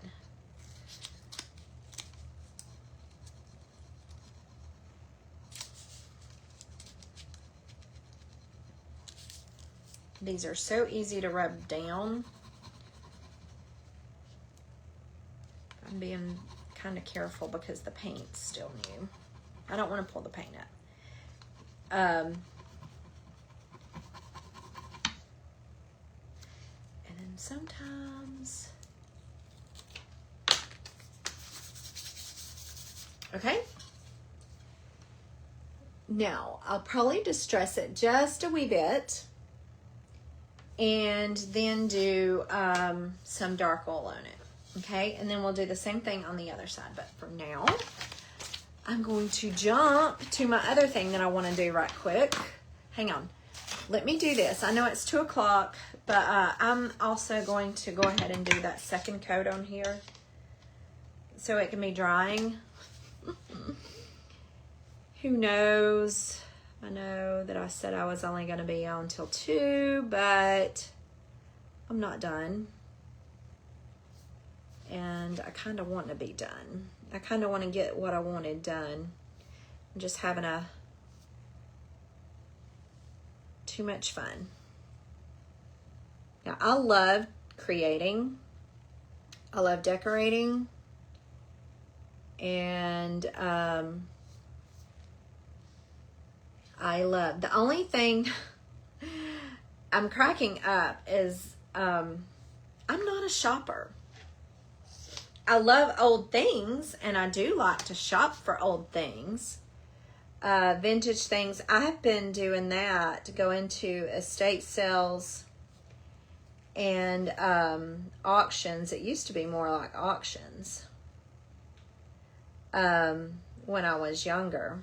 These are so easy to rub down. I'm being kind of careful because the paint's still new. I don't want to pull the paint up. And then sometimes, okay. Now, I'll probably distress it just a wee bit and then do some dark oil on it. Okay, and then we'll do the same thing on the other side. But for now, I'm going to jump to my other thing that I want to do right quick. Hang on. let me do this. I know it's 2 o'clock, but I'm also going to go ahead and do that second coat on here so it can be drying. Who knows? I know that I said I was only going to be on till 2, but I'm not done. And I kind of want to be done. I kind of want to get what I wanted done. I'm just having too much fun. Now, I love creating. I love decorating. And I love, the only thing I'm cracking up is I'm not a shopper. I love old things, and I do like to shop for old things, vintage things. I've been doing that, to go into estate sales and auctions. It used to be more like auctions when I was younger.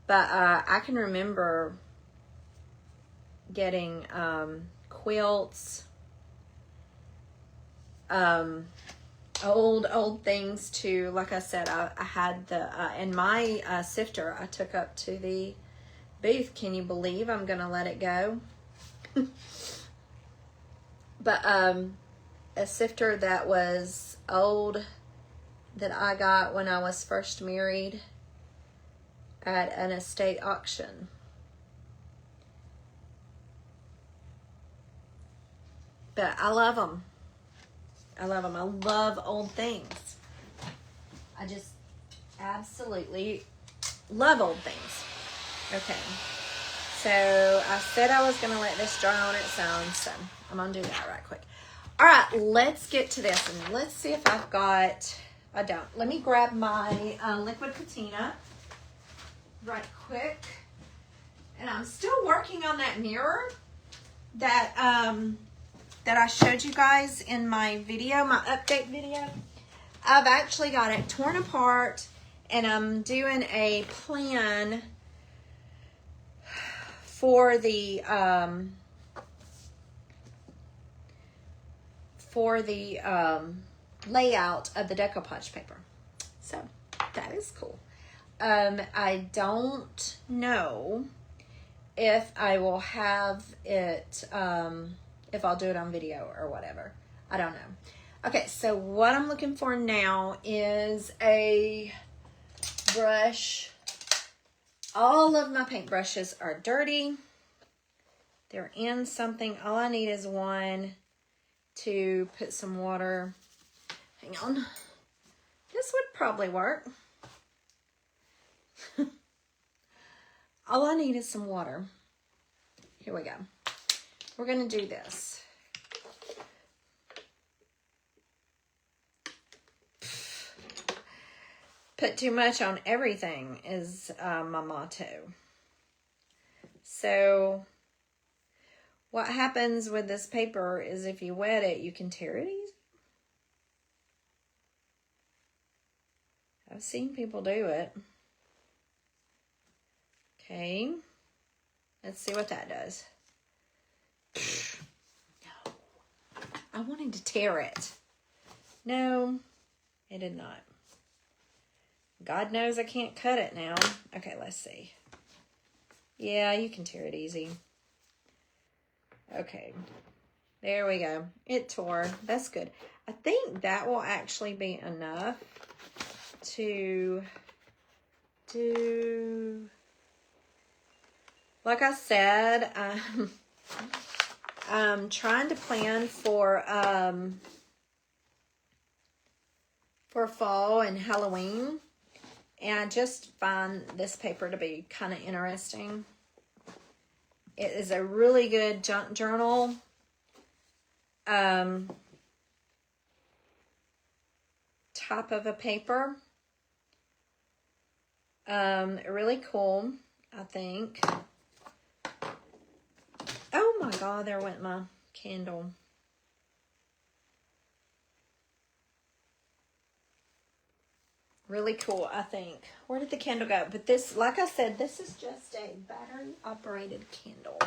But I can remember getting quilts, old things too. Like I said, I had the, and my sifter I took up to the booth. Can you believe I'm going to let it go? But a sifter that was old that I got when I was first married at an estate auction. But I love them. I love them. I love old things. I just absolutely love old things. Okay. So I said I was going to let this dry on its own, so I'm going to do that right quick. All right, let's get to this, and let's see if I've got, I don't. Let me grab my liquid patina right quick. And I'm still working on that mirror that that I showed you guys in my video, my update video. I've actually got it torn apart, and I'm doing a plan for the layout of the decoupage paper. So that is cool. I don't know if I will have it, if I'll do it on video or whatever. I don't know. Okay, so what I'm looking for now is a brush. All of my paintbrushes are dirty. They're in something. All I need is one to put some water. Hang on. This would probably work. All I need is some water. Here we go. We're going to do this. Put too much on everything is my motto. So what happens with this paper is if you wet it, you can tear it easy. I've seen people do it. Okay. Let's see what that does. No. I wanted to tear it. No, it did not. God knows I can't cut it now. Okay, let's see. Yeah, you can tear it easy. Okay. There we go. It tore. That's good. I think that will actually be enough to do... Like I said, I'm trying to plan for fall and Halloween, and I just find this paper to be kind of interesting. It is a really good junk journal. Type of a paper. Really cool, I think. Oh my God, there went my candle. Really cool, I think. Where did the candle go? But this, like I said, this is just a battery-operated candle.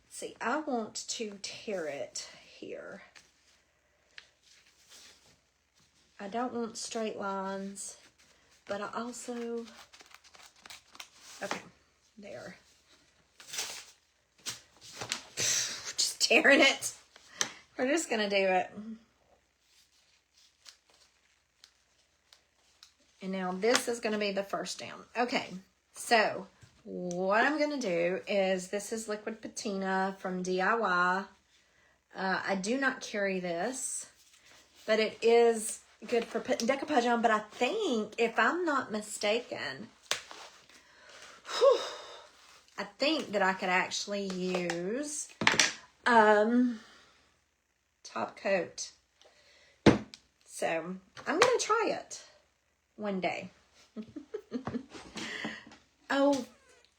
See, I want to tear it here. I don't want straight lines, but I also, okay, there. Just tearing it. We're just gonna do it. And now this is gonna be the first down. Okay, so what I'm gonna do is, this is liquid patina from DIY. I do not carry this, but it is good for putting decoupage on. But I think, if I'm not mistaken, I think that I could actually use top coat. So I'm gonna try it one day. Oh,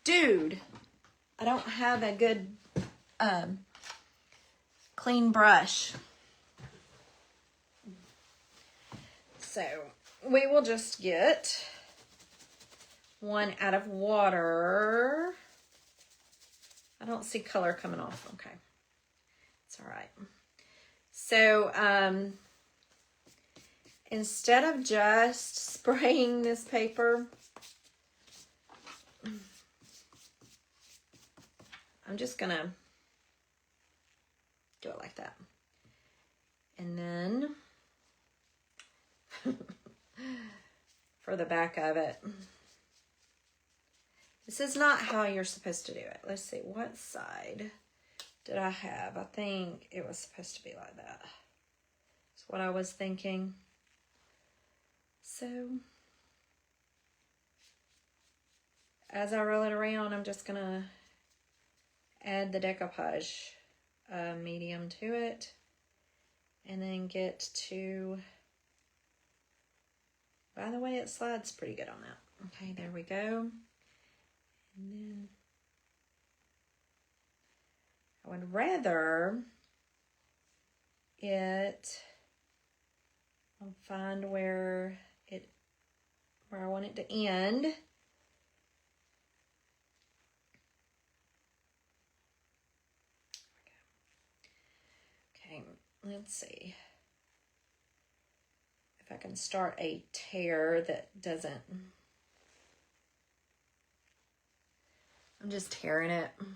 dude, I don't have a good clean brush. So we will just get one out of water. I don't see color coming off. Okay, it's all right. So instead of just spraying this paper, I'm just gonna do it like that. And then for the back of it, this is not how you're supposed to do it. Let's see, what side did I have? I think it was supposed to be like that. That's what I was thinking. So as I roll it around, I'm just gonna add the decoupage medium to it, and then get to, by the way, it slides pretty good on that. Okay, there we go. And then I would rather it, I'll find where I want it to end. Okay, let's see if I can start a tear that doesn't, I'm just tearing it. Okay,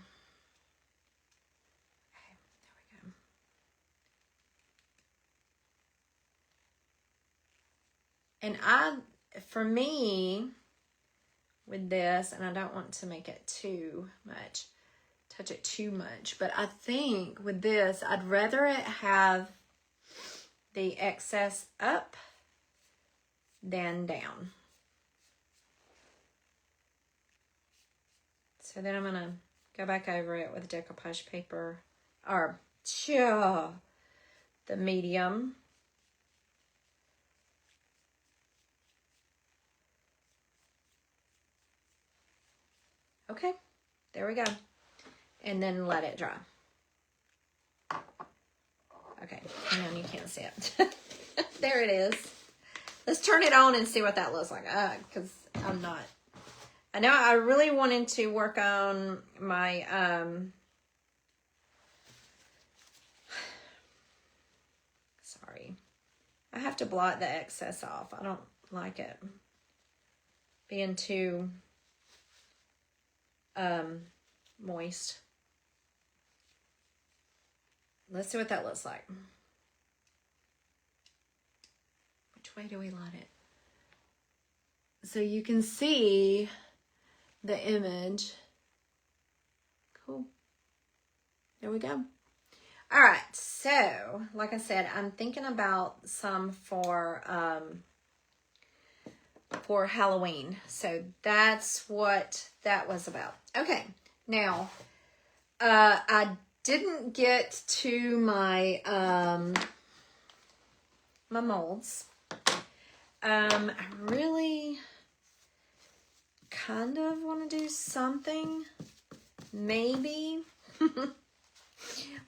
there we go. And for me, with this, and I don't want to make it too much, touch it too much, but I think with this, I'd rather it have the excess up than down. So then I'm gonna go back over it with decoupage paper, or the medium. Okay, there we go. And then let it dry. Okay, hang on, you can't see it. There it is. Let's turn it on and see what that looks like. Because I'm not. I know I really wanted to work on my sorry. I have to blot the excess off. I don't like it being too moist. Let's see what that looks like. Which way do we light it? So you can see the image. Cool. There we go. All right, so like I said, I'm thinking about some for Halloween. So that's what that was about. Okay, now I didn't get to my my molds. I really kind of want to do something, maybe.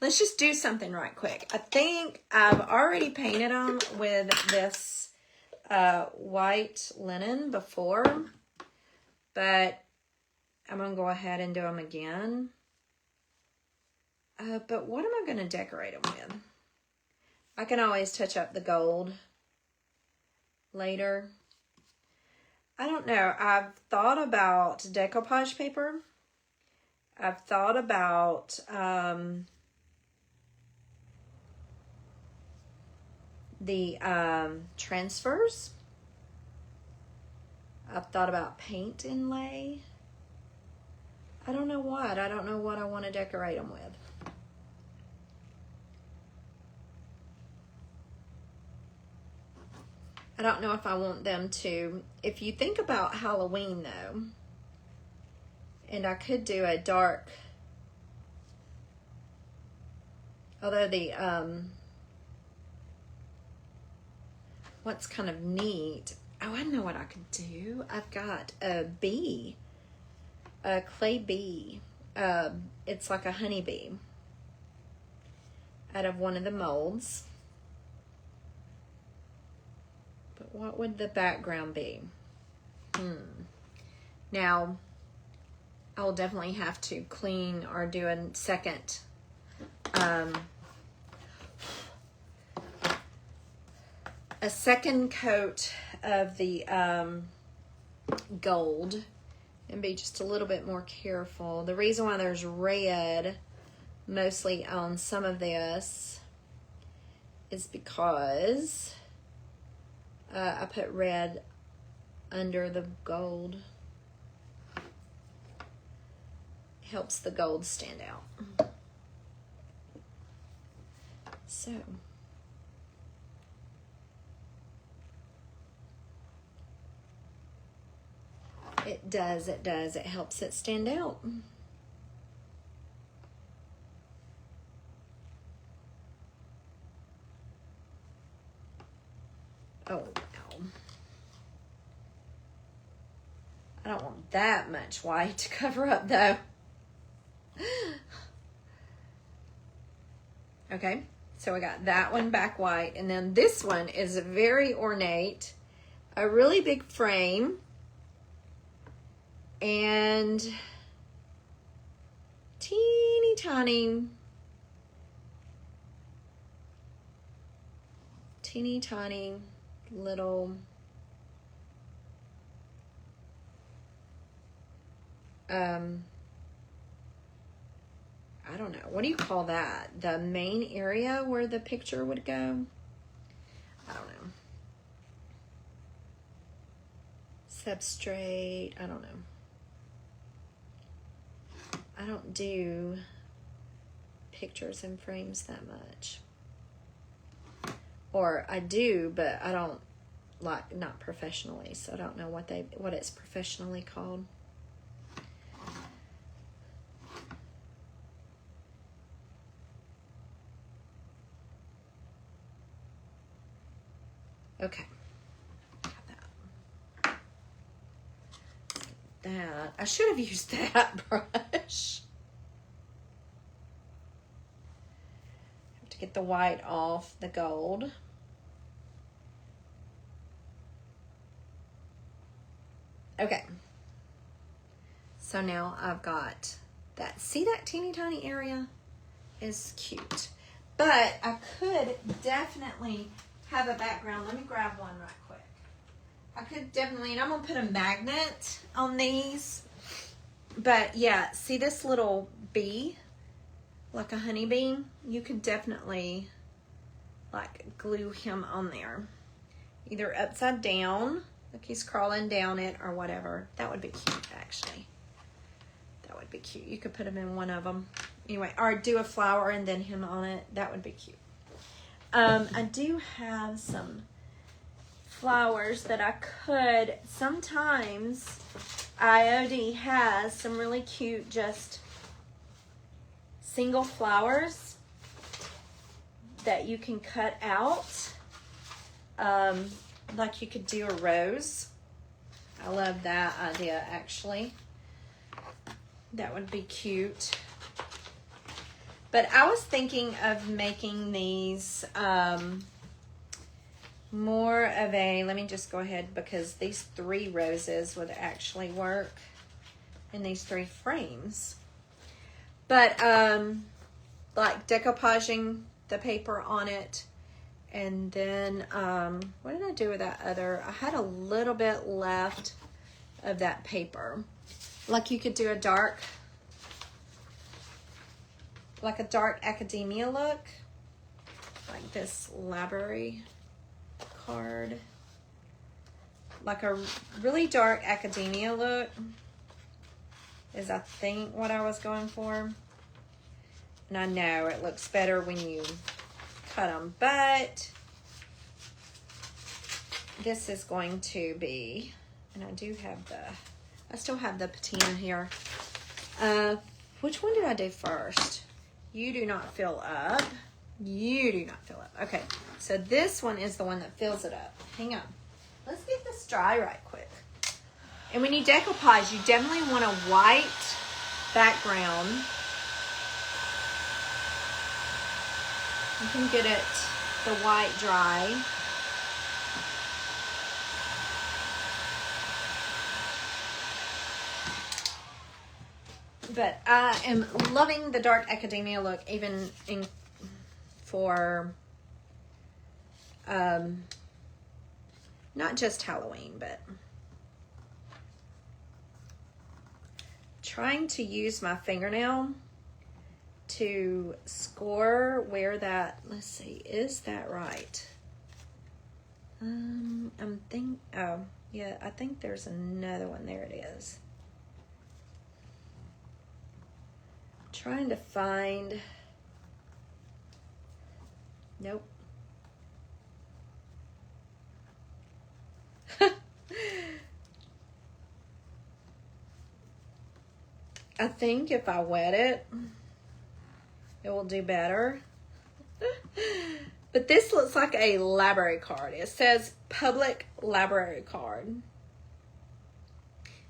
Let's just do something right quick. I think I've already painted them with this white linen before, but I'm going to go ahead and do them again. But what am I going to decorate them with? I can always touch up the gold later. I don't know. I've thought about decoupage paper. I've thought about the transfers. I've thought about paint inlay. I don't know what. I don't know what I want to decorate them with. I don't know if I want them to, if you think about Halloween though, and I could do a dark, although the, what's kind of neat, oh, I know what I could do. I've got a bee, a clay bee. It's like a honeybee out of one of the molds. But what would the background be? Now, I'll definitely have to clean or do a second coat of the gold and be just a little bit more careful. The reason why there's red mostly on some of this is because I put red under the gold. Helps the gold stand out. So it does. It helps it stand out. Oh, no. I don't want that much white to cover up, though. Okay, so we got that one back white, and then this one is very ornate, a really big frame, and teeny tiny little I don't know, what do you call that? The main area where the picture would go? I don't know. Substrate, I don't know. I don't do pictures and frames that much. Or I do, but I don't like, not professionally, so I don't know what it's professionally called. Okay. Got that. I should have used that brush. Have to get the white off the gold. Okay. So now I've got that. See that teeny tiny area is cute. But I could definitely have a background. Let me grab one right quick. I could definitely, and I'm going to put a magnet on these. But yeah, see this little bee? Like a honeybee? You could definitely like glue him on there. Either upside down, like he's crawling down it or whatever. That would be cute actually. That would be cute. You could put him in one of them. Anyway, or do a flower and then him on it. That would be cute. I do have some flowers that I could, sometimes IOD has some really cute just single flowers that you can cut out. Like you could do a rose. I love that idea actually. That would be cute. But I was thinking of making these more of a, let me just go ahead because these 3 roses would actually work in these 3 frames. But like decoupaging the paper on it. And then what did I do with that other? I had a little bit left of that paper. Like you could do a dark, like a dark academia look. Like this library card. Like a really dark academia look is I think what I was going for. And I know it looks better when you cut them, but this is going to be, and I do have the, I still have the patina here. Which one did I do first? You do not fill up. You do not fill up. Okay, so this one is the one that fills it up. Hang on. Let's get this dry right quick. And when you decoupage, you definitely want a white background. You can get it, the white dry. But I am loving the dark academia look, even in for not just Halloween, but trying to use my fingernail to score where that, let's see, is that right? Oh yeah, I think there's another one. There it is. Trying to find, nope. I think if I wet it, it will do better. But this looks like a library card. It says public library card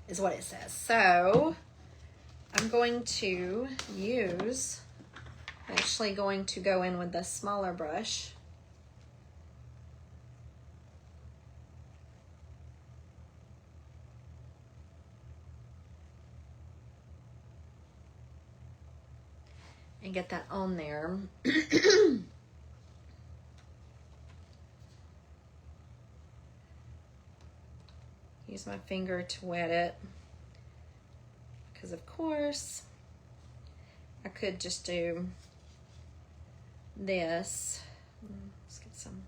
is what it says. So I'm going to use, actually going to go in with the smaller brush. And get that on there. Use my finger to wet it. Because of course, I could just do this. Let's get some.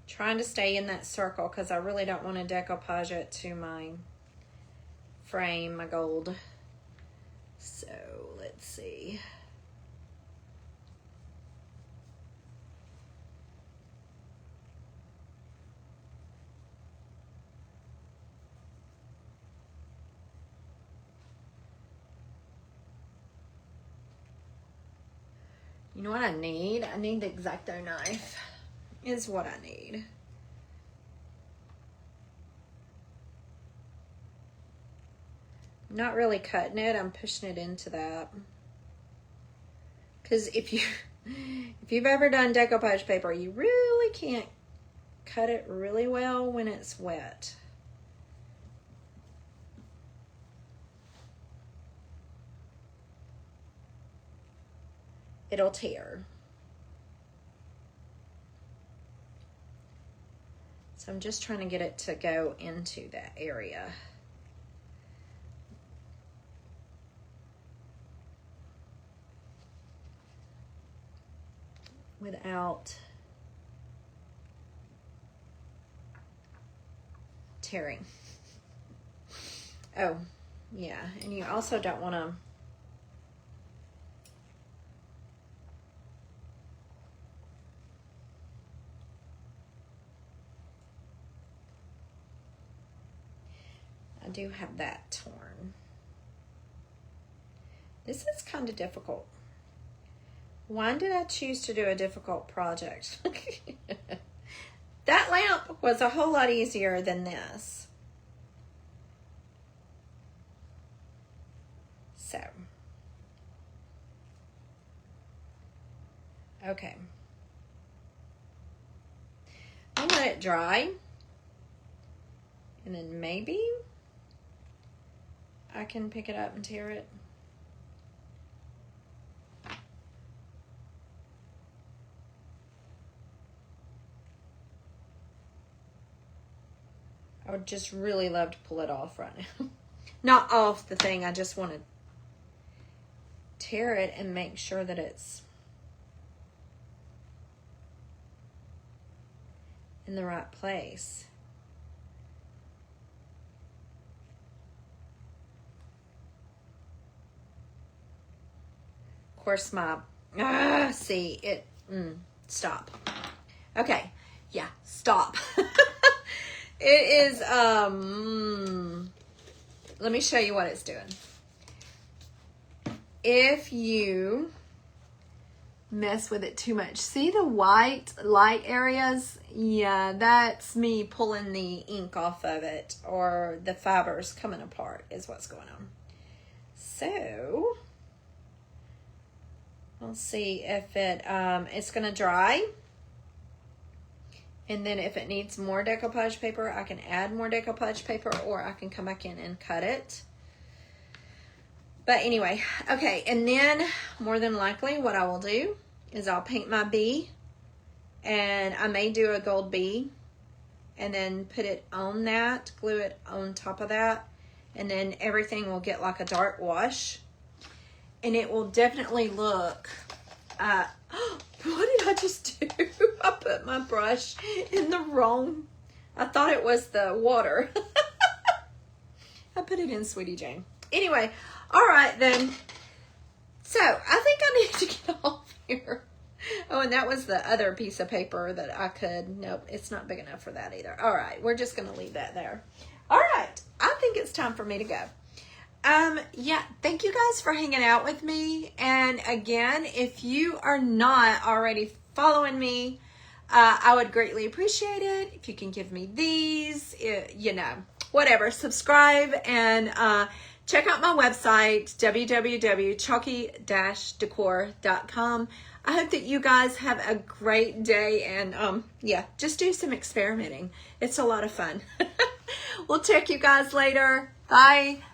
Trying to stay in that circle because I really don't want to decoupage it to my frame, my gold. So let's see. You know what I need? I need the X-Acto knife. Is what I need. I'm not really cutting it. I'm pushing it into that. Because if you've ever done decoupage paper, you really can't cut it really well when it's wet. It'll tear. So I'm just trying to get it to go into that area. Without tearing. Oh, yeah. And you also don't want to I do have that torn. This is kind of difficult. Why did I choose to do a difficult project? That lamp was a whole lot easier than this. So, Okay. I'll let it dry. And then maybe I can pick it up and tear it. I would just really love to pull it off right now. Not off the thing, I just want to tear it and make sure that it's in the right place. Of course, see it, stop. Okay, yeah, stop. It is, let me show you what it's doing. If you mess with it too much, see the white light areas? Yeah, that's me pulling the ink off of it, or the fibers coming apart is what's going on. So, we'll see if it, it's going to dry. And then if it needs more decoupage paper, I can add more decoupage paper, or I can come back in and cut it. But anyway, okay, and then more than likely what I will do is I'll paint my bee, and I may do a gold bee and then put it on that, glue it on top of that, and then everything will get like a dark wash, and it will definitely look, what did I just do? I put my brush in the wrong, I thought it was the water. I put it in Sweetie Jane. Anyway, all right then. So, I think I need to get off here. Oh, and that was the other piece of paper that I could, nope, it's not big enough for that either. All right, we're just going to leave that there. All right, I think it's time for me to go. Yeah, thank you guys for hanging out with me. And again, if you are not already following me, I would greatly appreciate it if you can give me these, you know, whatever, subscribe, and check out my website, www.chalky-decor.com. I hope that you guys have a great day, and yeah, just do some experimenting. It's a lot of fun. We'll check you guys later. Bye.